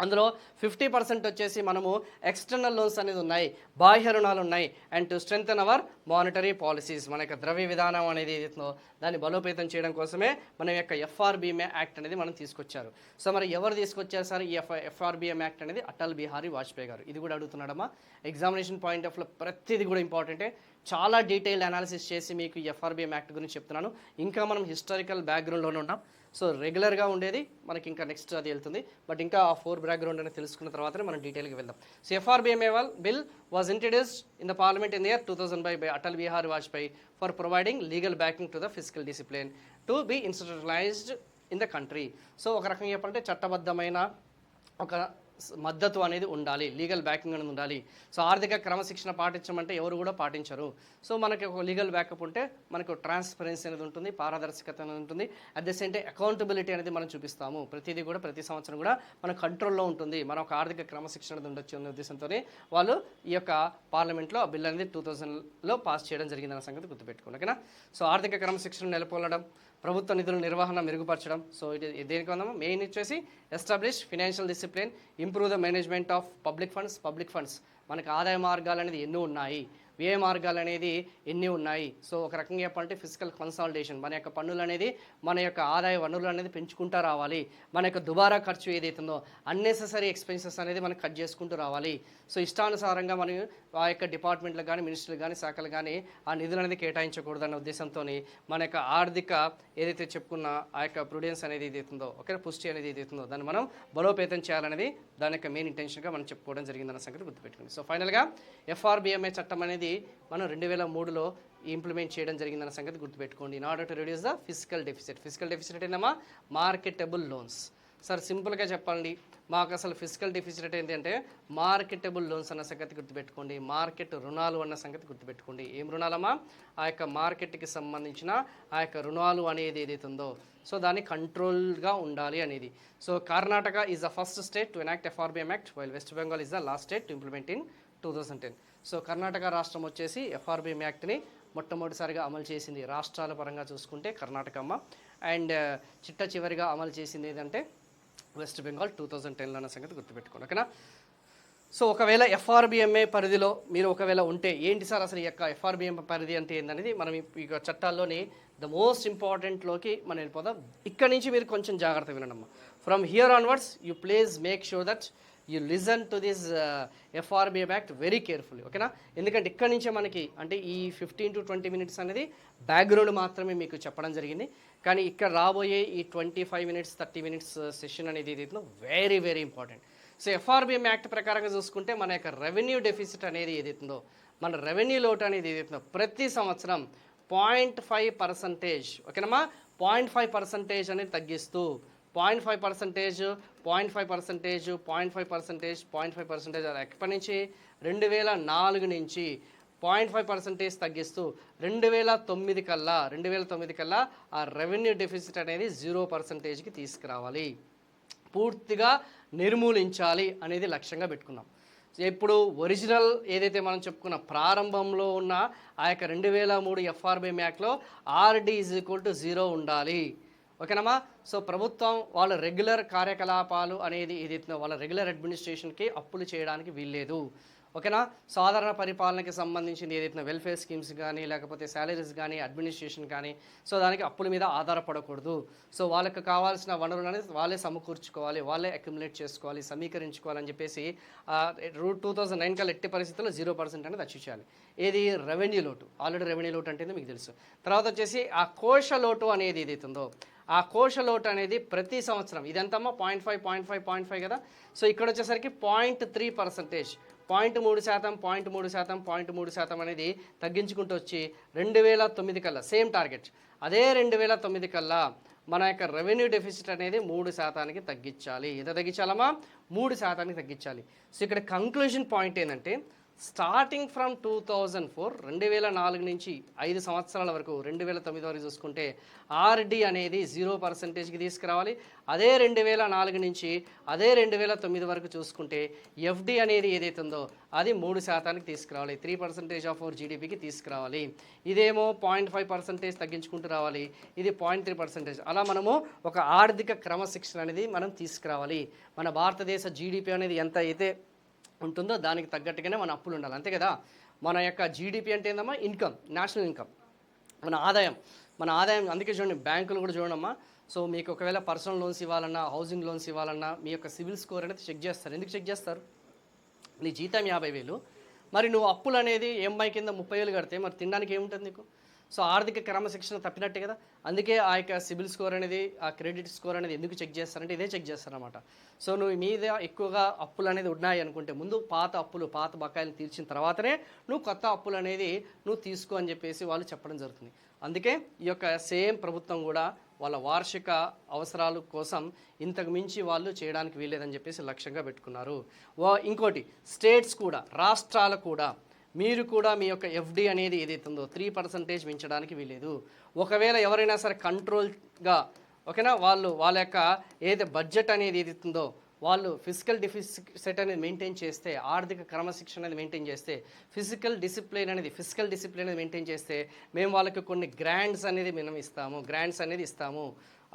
అందులో 50% వచ్చేసి మనము ఎక్స్టర్నల్ లోన్స్ అనేది ఉన్నాయి, బాహ్య రుణాలు ఉన్నాయి. And to strengthen hour monetary policies, మన యొక్క ద్రవ్య విధానం అనేది ఏదైతుందో దాన్ని బలోపేతం చేయడం కోసమే మన యొక్క ఎఫ్ఆర్బిఎంఏ యాక్ట్ అనేది మనం తీసుకొచ్చారు. సో మరి ఎవరు తీసుకొచ్చారు సార్ ఈ ఎఫ్ఆర్బిఎం యాక్ట్ అనేది? అటల్ బిహారీ వాజ్పేయి గారు. ఇది కూడా అడుగుతున్నాడమ్మా ఎగ్జామినేషన్ పాయింట్ ఆఫ్లో. ప్రతిదీ కూడా ఇంపార్టెంటే. చాలా డీటెయిల్డ్ అనాలిసిస్ చేసి మీకు ఎఫ్ఆర్బిఎం యాక్ట్ గురించి చెప్తున్నాను. ఇంకా మనం హిస్టారికల్ బ్యాక్గ్రౌండ్లోనే ఉన్నాం. సో రెగ్యులర్గా ఉండేది మనకి ఇంకా నెక్స్ట్ అది వెళ్తుంది, బట్ ఇంకా ఆ 4 బ్యాక్గ్రౌండ్ అనేది తెలుసుకున్న తర్వాతనే మనం డీటెయిల్గా వెళ్దాం. So FRBMA bill was introduced in the parliament in the year 2005 by Atal Bihari Vajpayee for providing legal backing to the fiscal discipline to be institutionalised in the country. So ఒక రకంగా చెప్పాలంటే చట్టబద్ధమైన ఒక మద్దతు అనేది ఉండాలి, లీగల్ బ్యాకింగ్ అనేది ఉండాలి. సో ఆర్థిక క్రమశిక్షణ పాటించమంటే ఎవరు కూడా పాటించరు. సో మనకి ఒక లీగల్ బ్యాకప్ ఉంటే మనకు ట్రాన్స్పరెన్సీ అనేది ఉంటుంది, పారదర్శకత అనేది ఉంటుంది. At the same time accountability అనేది మనం చూపిస్తాము. ప్రతిదీ కూడా ప్రతి సంవత్సరం కూడా మన కంట్రోల్లో ఉంటుంది. మన ఒక ఆర్థిక క్రమశిక్షణ అనేది ఉండొచ్చు అనే ఉద్దేశంతో వాళ్ళు ఈ యొక్క పార్లమెంట్లో ఆ బిల్ అనేది 2000లో పాస్ చేయడం జరిగిందన్న సంగతి గుర్తుపెట్టుకోండి, ఓకేనా. సో ఆర్థిక క్రమశిక్షణ నెలకొల్పడం, ప్రభుత్వ నిధుల నిర్వహణ మెరుగుపరచడం. సో ఇది దేనికి ఉందామా? మెయిన్ వచ్చేసి establish financial discipline, improve the management of public funds. మనకి ఆదాయ మార్గాలు అనేది ఎన్నో ఉన్నాయి, వ్యయ మార్గాలు అనేది ఎన్ని ఉన్నాయి. సో ఒక రకంగా చెప్పాలంటే ఫిజికల్ కన్సాలిడేషన్, మన యొక్క పన్నులు అనేది మన యొక్క ఆదాయ వనరులు అనేది పెంచుకుంటూ రావాలి. మన యొక్క దుబారా ఖర్చు ఏదైతుందో అన్నెసెసరీ ఎక్స్పెన్సెస్ అనేది మనం కట్ చేసుకుంటూ రావాలి. సో ఇష్టానుసారంగా మనం ఆ యొక్క డిపార్ట్మెంట్లకు కానీ, మినిస్టర్లు కానీ, శాఖలు కానీ ఆ నిధులు అనేది కేటాయించకూడదన్న ఉద్దేశంతో మన యొక్క ఆర్థిక ఏదైతే చెప్పుకున్న ఆ యొక్క ప్రుడెన్స్ అనేది ఏదైతుందో, ఓకే, పుష్టి అనేది ఏదైతుందో దాన్ని మనం బలోపేతం చేయాలనేది దాని యొక్క మెయిన్ ఇంటెన్షన్గా మనం చెప్పుకోవడం జరిగిందన్న సంగతి గుర్తుపెట్టుకోండి. సో ఫైనల్గా ఎఫ్ఆర్బిఎంఏ చట్టం అనేది మనం 2003లో ఇంప్లిమెంట్ చేయడం జరిగిందన్న సంగతి గుర్తుపెట్టుకోండి. In order to reduce the fiscal deficit ఏంటమ్మా? Marketable loans. సార్ సింపుల్గా చెప్పండి, మాకు అసలు ఫిజికల్ డెఫిసిట్ ఏంటి అంటే మార్కెటబుల్ లోన్స్ అన్న సంగతి గుర్తుపెట్టుకోండి, మార్కెట్ రుణాలు అన్న సంగతి గుర్తుపెట్టుకోండి. ఏం రుణాలమ్మా? ఆ యొక్క మార్కెట్కి సంబంధించిన ఆ యొక్క రుణాలు అనేది ఏదైతే ఉందో సో దాన్ని కంట్రోల్గా ఉండాలి అనేది. So Karnataka is the first state to enact FRBM act, while west Bengal is the last state to implement in 2010. So Karnataka రాష్ట్రం వచ్చేసి ఎఫ్ఆర్బిఎం యాక్ట్ని మొట్టమొదటిసారిగా అమలు చేసింది. రాష్ట్రాల పరంగా చూసుకుంటే కర్ణాటకమ్మ, అండ్ చిట్ట చివరిగా అమలు చేసింది ఏదంటే వెస్ట్ బెంగాల్ 2010లో అన్న సంగతి గుర్తుపెట్టుకోండి, ఓకేనా. సో ఒకవేళ ఎఫ్ఆర్బిఎంఏ పరిధిలో మీరు ఒకవేళ ఉంటే ఏంటి సార్ అసలు ఈ యొక్క ఎఫ్ఆర్బిఎం పరిధి అంటే ఏందనేది మనం ఈ చట్టాల్లోని ద మోస్ట్ ఇంపార్టెంట్లోకి మనం వెళ్ళిపోదాం. ఇక్కడ నుంచి మీరు కొంచెం జాగ్రత్త వినండి. From here onwards you please make sure that you listen to this FRBM act very carefully, ఓకేనా. ఎందుకంటే ఇక్కడ నుంచే మనకి అంటే ఈ 15 to 20 minutes అనేది బ్యాక్గ్రౌండ్ మాత్రమే మీకు చెప్పడం జరిగింది. కానీ ఇక్కడ రాబోయే ఈ 25 minutes 30 minutes సెషన్ అనేది ఏదైతుందో very very important. So FRBM act ప్రకారంగా చూసుకుంటే మన యొక్క రెవెన్యూ డెఫిసిట్ అనేది ఏదైతుందో, మన రెవెన్యూ లోటు అనేది ఏదైతుందో ప్రతి సంవత్సరం 0.5%, ఓకేనమ్మా, 0.5% అనేది తగ్గిస్తూ 0.5%, 0.5%, 0.5%, 0.5% ఎక్కడి నుంచి 2004 నుంచి 0.5% తగ్గిస్తూ 2009 కల్లా ఆ రెవెన్యూ డెఫిసిట్ అనేది 0%కి తీసుకురావాలి, పూర్తిగా నిర్మూలించాలి అనేది లక్ష్యంగా పెట్టుకున్నాం. ఇప్పుడు ఒరిజినల్ ఏదైతే మనం చెప్పుకున్న ప్రారంభంలో ఉన్న ఆ యొక్క 2003 FRBM యాక్ట్లో RD = 0 ఉండాలి. ఓకేనమ్మా. సో ప్రభుత్వం వాళ్ళ రెగ్యులర్ కార్యకలాపాలు అనేది ఏదైతే వాళ్ళ రెగ్యులర్ అడ్మినిస్ట్రేషన్కి అప్పులు చేయడానికి వీల్లేదు. ఓకేనా. సాధారణ పరిపాలనకి సంబంధించింది ఏదైతే వెల్ఫేర్ స్కీమ్స్ కానీ లేకపోతే శాలరీస్ కానీ అడ్మినిస్ట్రేషన్ కానీ సో దానికి అప్పుల మీద ఆధారపడకూడదు. సో వాళ్ళకి కావాల్సిన వనరులు అనేది వాళ్ళే సమకూర్చుకోవాలి, వాళ్ళే అక్యుములేట్ చేసుకోవాలి, సమీకరించుకోవాలని చెప్పేసి 2009 కల్లా ఎట్టి పరిస్థితుల్లో 0% అనేది అచీవ్ చేయాలి. ఏది రెవెన్యూ లోటు, ఆల్రెడీ రెవెన్యూ లోటు అంటే మీకు తెలుసు. తర్వాత వచ్చేసి ఆ కోశ లోటు అనేది ఏదైతే ఉందో ఆ కోశ లోటు అనేది ప్రతి సంవత్సరం ఇదంతమ్మా 0.5 కదా. సో ఇక్కడ వచ్చేసరికి 0.3%, 0.3% అనేది తగ్గించుకుంటూ వచ్చి 2009 కల్లా సేమ్ టార్గెట్. అదే 2009 కల్లా మన యొక్క రెవెన్యూ డెఫిసిట్ అనేది 3%కి తగ్గించాలి. ఎంత తగ్గించాలమ్మా? 3%కి తగ్గించాలి. సో ఇక్కడ కంక్లూజన్ పాయింట్ ఏంటంటే స్టార్టింగ్ ఫ్రమ్ 2004 2004 నుంచి 5 సంవత్సరాల వరకు 2009 వరకు చూసుకుంటే ఆర్డి అనేది 0%కి తీసుకురావాలి. అదే 2004 నుంచి అదే 2009 వరకు చూసుకుంటే ఎఫ్డి అనేది ఏదైతే ఉందో అది 3%కి తీసుకురావాలి, 3% ఆఫ్ అవర్ జీడిపికి తీసుకురావాలి. ఇదేమో 0.5% తగ్గించుకుంటూ రావాలి, ఇది 0.3%. అలా మనము ఒక ఆర్థిక క్రమశిక్షణ అనేది మనం తీసుకురావాలి. మన భారతదేశ జీడిపి అనేది ఎంత అయితే ఉంటుందో దానికి తగ్గట్టుగానే మన అప్పులు ఉండాలి, అంతే కదా. మన యొక్క జీడిపి అంటే ఏందమ్మా? ఇన్కమ్, నేషనల్ ఇన్కమ్, మన ఆదాయం. అందుకే చూడండి, బ్యాంకులు కూడా చూడమ్మా. సో మీకు ఒకవేళ పర్సనల్ లోన్స్ ఇవ్వాలన్నా, హౌసింగ్ లోన్స్ ఇవ్వాలన్నా మీ యొక్క సివిల్ స్కోర్ అనేది చెక్ చేస్తారు. ఎందుకు చెక్ చేస్తారు? నీ జీతం 50,000, మరి నువ్వు అప్పులు అనేది EMI కింద 30,000 కడితే మరి తినడానికి ఏముంటుంది నీకు? సో ఆర్థిక క్రమశిక్షణ తప్పినట్టే కదా. అందుకే ఆ యొక్క సిబిల్ స్కోర్ అనేది, ఆ క్రెడిట్ స్కోర్ అనేది ఎందుకు చెక్ చేస్తారంటే ఇదే చెక్ చేస్తారనమాట. సో నువ్వు మీద ఎక్కువగా అప్పులు అనేది ఉన్నాయి అనుకుంటే ముందు పాత బకాయిలు తీర్చిన తర్వాతనే నువ్వు కొత్త అప్పులు అనేది నువ్వు తీసుకో అని చెప్పేసి వాళ్ళు చెప్పడం జరుగుతుంది. అందుకే ఈ యొక్క సేమ్ ప్రభుత్వం కూడా వాళ్ళ వార్షిక అవసరాల కోసం ఇంతకు మించి వాళ్ళు చేయడానికి వీల్లేదని చెప్పేసి లక్ష్యంగా పెట్టుకున్నారు. ఇంకోటి స్టేట్స్ కూడా, రాష్ట్రాలు కూడా మీరు కూడా మీ యొక్క ఎఫ్డి అనేది ఏదైతే ఉందో 3% మించడానికి వీలేదు. ఒకవేళ ఎవరైనా సరే కంట్రోల్గా ఓకేనా వాళ్ళ యొక్క ఏదైతే బడ్జెట్ అనేది ఏదైతుందో వాళ్ళు ఫిజికల్ డెఫిసిట్ అనేది మెయింటైన్ చేస్తే, ఆర్థిక క్రమశిక్షణ అనేది మెయింటైన్ చేస్తే, ఫిజికల్ డిసిప్లిన్ అనేది మెయింటైన్ చేస్తే మేము వాళ్ళకి కొన్ని గ్రాంట్స్ అనేది ఇస్తాము.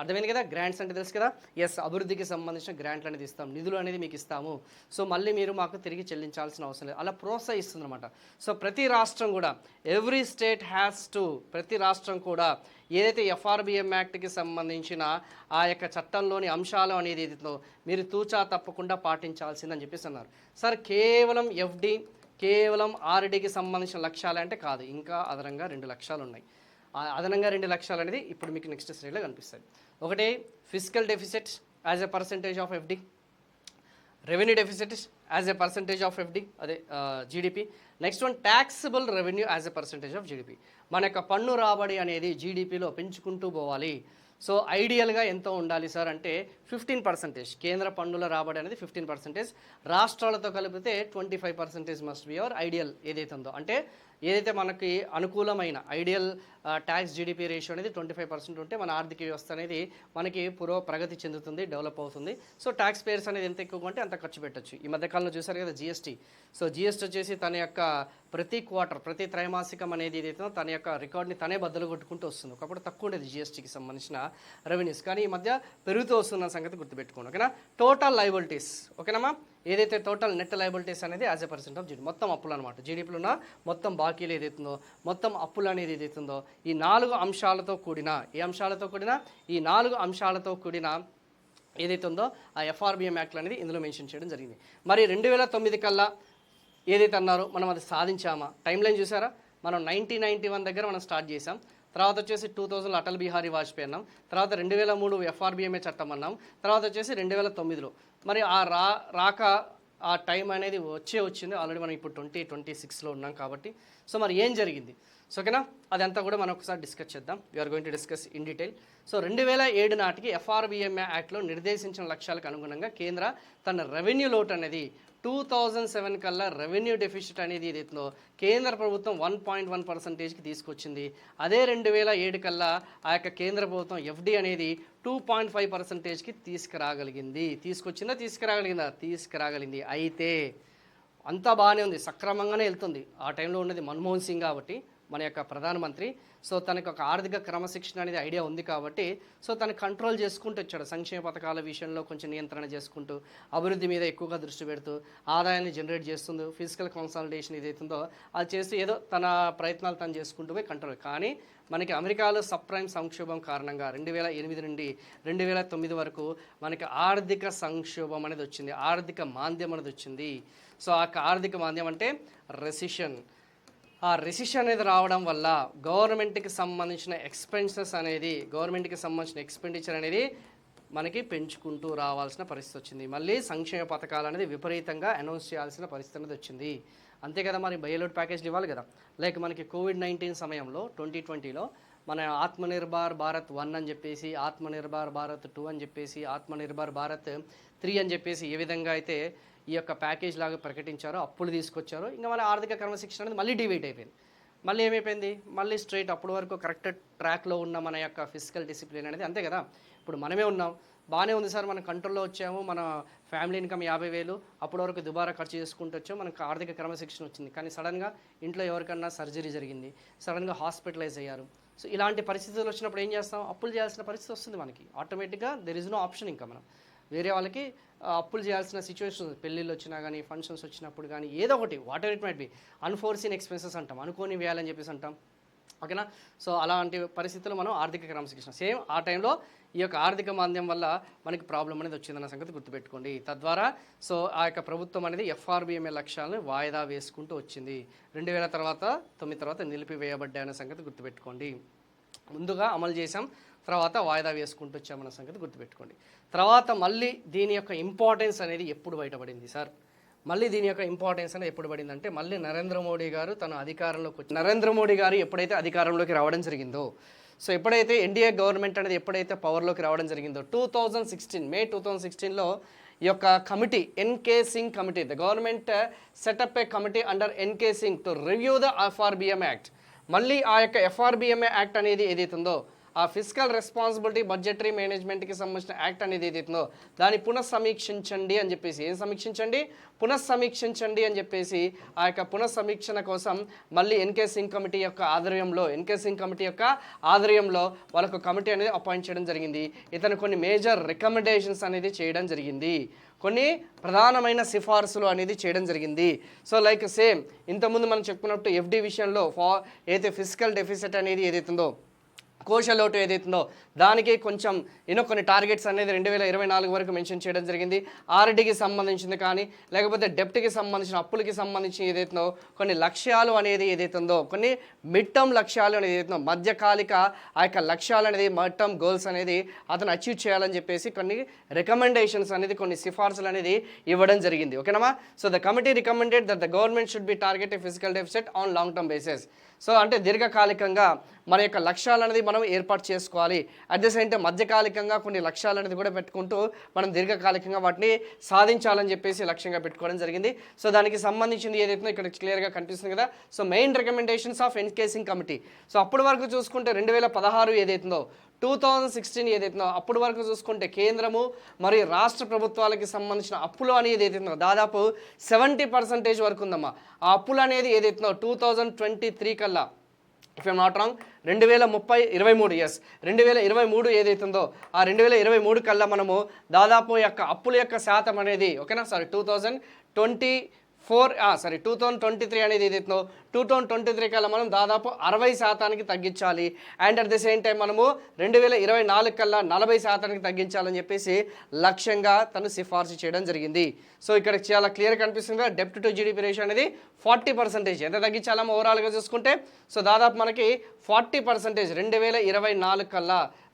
అర్థమైంది కదా. గ్రాంట్స్ అంటే తెలుసు కదా. ఎస్, అభివృద్ధికి సంబంధించిన గ్రాంట్లు అనేది ఇస్తాం, నిధులు అనేది మీకు ఇస్తాము. సో మళ్ళీ మీరు మాకు తిరిగి చెల్లించాల్సిన అవసరం లేదు, అలా ప్రోత్సహిస్తుంది అనమాట. సో ప్రతి రాష్ట్రం కూడా ప్రతి రాష్ట్రం కూడా ఏదైతే FRBM యాక్ట్కి సంబంధించిన ఆ యొక్క చట్టంలోని అంశాలు అనేది ఏదైతుందో మీరు తూచా తప్పకుండా పాటించాల్సిందని చెప్పేసి అన్నారు. సార్ కేవలం ఎఫ్డి, కేవలం ఆర్డీకి సంబంధించిన లక్ష్యాలు అంటే కాదు, ఇంకా అదనంగా 2 లక్ష్యాలు ఉన్నాయి. అదనంగా 2 లక్ష్యాలు అనేది ఇప్పుడు మీకు నెక్స్ట్ స్లైడ్లో కనిపిస్తుంది. ఒకటి fiscal deficit as a percentage of FD, revenue deficit as a percentage of FD అదే GDP. Next one taxable revenue as a percentage of GDP. మన యొక్క పన్ను రాబడి అనేది జీడిపిలో పెంచుకుంటూ పోవాలి. సో ఐడియల్గా ఎంత ఉండాలి సార్ అంటే 15%. కేంద్ర పన్నుల రాబడి అనేది 15%, రాష్ట్రాలతో కలిపితే 25% మస్ట్ బి అవర్ ఐడియల్ ఏదైతే ఉందో. అంటే ఏదైతే మనకి అనుకూలమైన ఐడియల్ ట్యాక్స్ జీడిపి రేషియో అనేది 25% ఉంటే మన ఆర్థిక వ్యవస్థ అనేది మనకి ప్రగతి చెందుతుంది, డెవలప్ అవుతుంది. సో ట్యాక్స్ పేయర్స్ అనేది ఎంత ఎక్కువ ఉంటే అంత ఖర్చు పెట్టచ్చు. ఈ మధ్యకాలంలో చూసారు కదా జిఎస్టీ. సో జిఎస్టీ వచ్చేసి తన యొక్క ప్రతి క్వార్టర్, ప్రతి త్రైమాసికం అనేది ఏదైతే తన యొక్క రికార్డ్ని తనే బద్దలు కొట్టుకుంటూ వస్తుంది. ఒకప్పుడు తక్కువ ఉండేది జిఎస్టీకి సంబంధించిన రెవెన్యూస్, కానీ ఈ మధ్య పెరుగుతూ వస్తున్న సంగతి గుర్తుపెట్టుకోండి. ఓకేనా. టోటల్ లయబిలిటీస్, ఓకేనమ్మా, ఏదైతే టోటల్ నెట్ లయబిలిటీస్ అనేది as a percent of GDP, మొత్తం అప్పులు అనమాట. జీడిపిలో ఉన్న మొత్తం బాకీలు ఏదైతుందో, మొత్తం అప్పులు అనేది ఏదైతుందో ఈ 4 అంశాలతో కూడిన ఈ 4 అంశాలతో కూడిన ఏదైతే ఉందో ఆ FRBM యాక్ట్లు అనేది ఇందులో మెన్షన్ చేయడం జరిగింది. మరి 2009 కల్లా ఏదైతే అన్నారో మనం అది సాధించామా? టైం లైన్ చూసారా? మనం 1991 దగ్గర మనం స్టార్ట్ చేసాం. తర్వాత వచ్చేసి 2000 అటల్ బిహారీ వాజ్పేయి అన్నాం. తర్వాత 2003 FRBMA చట్టం అన్నాం. తర్వాత వచ్చేసి 2009లో మరి ఆ ఆ టైం అనేది వచ్చింది ఆల్రెడీ. మనం ఇప్పుడు 2026లో ఉన్నాం కాబట్టి. సో మరి ఏం జరిగింది? సో ఓకేనా, అదంతా కూడా మనం ఒకసారి డిస్కస్ చేద్దాం. We are going to discuss in detail. So 2007 నాటికి FRBMA యాక్ట్లో నిర్దేశించిన లక్ష్యాలకు అనుగుణంగా కేంద్ర తన రెవెన్యూ లోటు అనేది 2007 కల్లా రెవెన్యూ డెఫిసిట్ అనేది ఏదైతుందో కేంద్ర ప్రభుత్వం 1.1%కి తీసుకొచ్చింది. అదే 2007 కల్లా ఆ యొక్క కేంద్ర ప్రభుత్వం FD అనేది 2.5%కి తీసుకురాగలిగింది. అయితే అంతా బాగానే ఉంది, సక్రమంగానే వెళ్తుంది. ఆ టైంలో ఉన్నది మన్మోహన్ సింగ్ కాబట్టి, మన యొక్క ప్రధానమంత్రి. సో తనకు ఒక ఆర్థిక క్రమశిక్షణ అనేది ఐడియా ఉంది కాబట్టి సో తను కంట్రోల్ చేసుకుంటూ వచ్చాడు. సంక్షేమ పథకాల విషయంలో కొంచెం నియంత్రణ చేసుకుంటూ, అభివృద్ధి మీద ఎక్కువగా దృష్టి పెడుతూ, ఆదాయాన్ని జనరేట్ చేస్తుందో, ఫిజికల్ కన్సాలిడేషన్ ఏదైతుందో అది చేస్తూ ఏదో తన ప్రయత్నాలు తను చేసుకుంటూ పోయి కంట్రోల్. కానీ మనకి అమెరికాలో సబ్ప్రైమ్ సంక్షోభం కారణంగా 2008 నుండి 2009 వరకు మనకి ఆర్థిక సంక్షోభం అనేది వచ్చింది, ఆర్థిక మాంద్యం అనేది వచ్చింది. సో ఆ ఆర్థిక మాంద్యం అంటే రెసిషన్. ఆ రెసిషన్ అనేది రావడం వల్ల గవర్నమెంట్కి సంబంధించిన ఎక్స్పెండిచర్ అనేది మనకి పెంచుకుంటూ రావాల్సిన పరిస్థితి వచ్చింది. మళ్ళీ సంక్షేమ పథకాలు అనేది విపరీతంగా అనౌన్స్ చేయాల్సిన పరిస్థితి అనేది వచ్చింది. అంతే కదా, మరి బయోలోడ్ ప్యాకేజ్లు ఇవ్వాలి కదా. లైక్ మనకి COVID-19 సమయంలో 2020లో మన ఆత్మనిర్భర్ భారత్ 1 అని చెప్పేసి, ఆత్మనిర్భర్ భారత్ 2 అని చెప్పేసి, ఆత్మనిర్భర్ భారత్ 3 అని చెప్పేసి ఏ విధంగా అయితే ఈ యొక్క ప్యాకేజ్ లాగా ప్రకటించారో, అప్పులు తీసుకొచ్చారో, ఇంకా మన ఆర్థిక క్రమశిక్షణ అనేది మళ్ళీ డివైట్ అయిపోయింది. మళ్ళీ ఏమైపోయింది, మళ్ళీ స్ట్రైట్ అప్పటి వరకు కరెక్ట్ ట్రాక్లో ఉన్న మన యొక్క ఫిజికల్ డిసిప్లిన్ అనేది. అంతే కదా, ఇప్పుడు మనమే ఉన్నాం, బాగానే ఉంది సార్, మనం కంట్రోల్లో వచ్చాము, మన ఫ్యామిలీ ఇన్కమ్ 50,000, అప్పటి వరకు దుబారా ఖర్చు చేసుకుంటూ వచ్చాము, మనకు ఆర్థిక క్రమశిక్షణ వచ్చింది. కానీ సడన్గా ఇంట్లో ఎవరికన్నా సర్జరీ జరిగింది, సడన్గా హాస్పిటలైజ్ అయ్యారు. సో ఇలాంటి పరిస్థితులు వచ్చినప్పుడు ఏం చేస్తాం, అప్పులు చేయాల్సిన పరిస్థితి వస్తుంది మనకి. ఆటోమేటిక్గా దెర్ ఇస్ నో ఆప్షన్. ఇంకా మనం వేరే వాళ్ళకి అప్పులు చేయాల్సిన సిచ్యువేషన్, పెళ్ళిళ్ళు వచ్చినా కానీ, ఫంక్షన్స్ వచ్చినప్పుడు కానీ, ఏదో ఒకటి what ever it might be, unforeseen expenses అంటాం, అనుకోని వేయాలని చెప్పేసి అంటాం. ఓకేనా, సో అలాంటి పరిస్థితుల్లో మనం ఆర్థిక క్రమశిక్షణ సేమ్ ఆ టైంలో ఈ యొక్క ఆర్థిక మాంద్యం వల్ల మనకి ప్రాబ్లం అనేది వచ్చిందన్న సంగతి గుర్తుపెట్టుకోండి. తద్వారా సో ఆ యొక్క ప్రభుత్వం అనేది FRBMA లక్ష్యాలను వాయిదా వేసుకుంటూ వచ్చింది. 2000 తర్వాత 9 తర్వాత నిలిపివేయబడ్డాయన్న సంగతి గుర్తుపెట్టుకోండి. ముందుగా అమలు చేసాం, తర్వాత వాయిదా వేసుకుంటూ వచ్చామన్న సంగతి గుర్తుపెట్టుకోండి. తర్వాత మళ్ళీ దీని యొక్క ఇంపార్టెన్స్ అనేది ఎప్పుడు బయటపడింది సార్? మళ్ళీ దీని యొక్క ఇంపార్టెన్స్ అనేది ఎప్పుడు పడిందంటే, మళ్ళీ నరేంద్ర మోడీ గారు ఎప్పుడైతే అధికారంలోకి రావడం జరిగిందో, సో ఎప్పుడైతే ఎన్డీఏ గవర్నమెంట్ అనేది ఎప్పుడైతే పవర్లోకి రావడం జరిగిందో 2016 మే 2016లో ఈ యొక్క committee, NK Singh committee, the government setup A committee under NK Singh to review the FRBMA act. మళ్ళీ ఆ యొక్క FRBMA యాక్ట్ అనేది ఏదైతుందో, ఆ ఫిజికల్ రెస్పాన్సిబిలిటీ బడ్జెటరీ మేనేజ్మెంట్కి సంబంధించిన యాక్ట్ అనేది ఏదైతుందో దాన్ని పునఃసమీక్షించండి అని చెప్పేసి, పునఃసమీక్షించండి అని చెప్పేసి ఆ యొక్క పునఃసమీక్షణ కోసం మళ్ళీ ఎన్కే సింగ్ కమిటీ యొక్క ఆధ్వర్యంలో వాళ్ళకు కమిటీ అనేది అపాయింట్ చేయడం జరిగింది. ఇతను కొన్ని మేజర్ రికమెండేషన్స్ అనేది చేయడం జరిగింది, కొన్ని ప్రధానమైన సిఫార్సులు అనేది చేయడం జరిగింది. సో లైక్ సేమ్ ఇంతకుముందు మనం చెప్పుకున్నట్టు FD విషయంలో ఏదైతే ఫిజికల్ డెఫిసిట్ అనేది ఏదైతుందో, కోశ లోటు ఏదైతుందో దానికి కొంచెం కొన్ని టార్గెట్స్ అనేది 2024 వరకు మెన్షన్ చేయడం జరిగింది. RDకి సంబంధించింది కానీ, లేకపోతే డెప్ట్కి సంబంధించిన అప్పులకి సంబంధించి ఏదైతుందో కొన్ని లక్ష్యాలు అనేది ఏదైతుందో, కొన్ని మిడ్ టర్మ్ లక్ష్యాలు అనేది ఏదైతుందో, మధ్యకాలిక ఆ యొక్క లక్ష్యాలు అనేది మిడ్ టర్మ్ గోల్స్ అనేది అతను అచీవ్ చేయాలని చెప్పేసి కొన్ని రికమెండేషన్స్ అనేది, కొన్ని సిఫార్సులు అనేది ఇవ్వడం జరిగింది. ఓకేనా, so the committee recommended that the government should be target A physical deficit on long term basis. So అంటే దీర్ఘకాలికంగా మన యొక్క లక్ష్యాలు అనేది మనం ఏర్పాటు చేసుకోవాలి. అట్ ద సేమ్ టైం మధ్యకాలికంగా కొన్ని లక్ష్యాలు అనేది కూడా పెట్టుకుంటూ మనం దీర్ఘకాలికంగా వాటిని సాధించాలని చెప్పేసి లక్ష్యంగా పెట్టుకోవడం జరిగింది. సో దానికి సంబంధించింది ఏదైతే ఇక్కడ క్లియర్గా కనిపిస్తుంది కదా. So main recommendations of NK Singh committee. So అప్పటి వరకు చూసుకుంటే 2016 ఏదైతుందో, 2016 ఏదైతుందో, అప్పటి వరకు చూసుకుంటే కేంద్రము మరియు రాష్ట్ర ప్రభుత్వాలకి సంబంధించిన అప్పులు అనేది ఏదైతుందో దాదాపు 70% వరకు ఉందమ్మా. ఆ అప్పులు అనేది ఏదైతుందో 2023 కల్లా, ఇఫ్ ఐమ్ నాట్ రాంగ్, 2023 ఏదైతుందో ఆ 2023 కల్లా మనము దాదాపు యొక్క అప్పుల యొక్క శాతం అనేది, ఓకేనా సారీ 2024 2023 అనేది ఏదైతుందో 2023 కల్లా మనం దాదాపు 60% తగ్గించాలి. And at the same time మనము 2024 కల్లా 40% తగ్గించాలని చెప్పేసి లక్ష్యంగా తను సిఫార్సు చేయడం జరిగింది. సో ఇక్కడ చాలా క్లియర్ కనిపిస్తుంది డెప్ట్ టు జీడిపి రేషియో అనేది 40%. ఎంత తగ్గించాలమో ఓవరాల్గా చూసుకుంటే సో దాదాపు మనకి 40%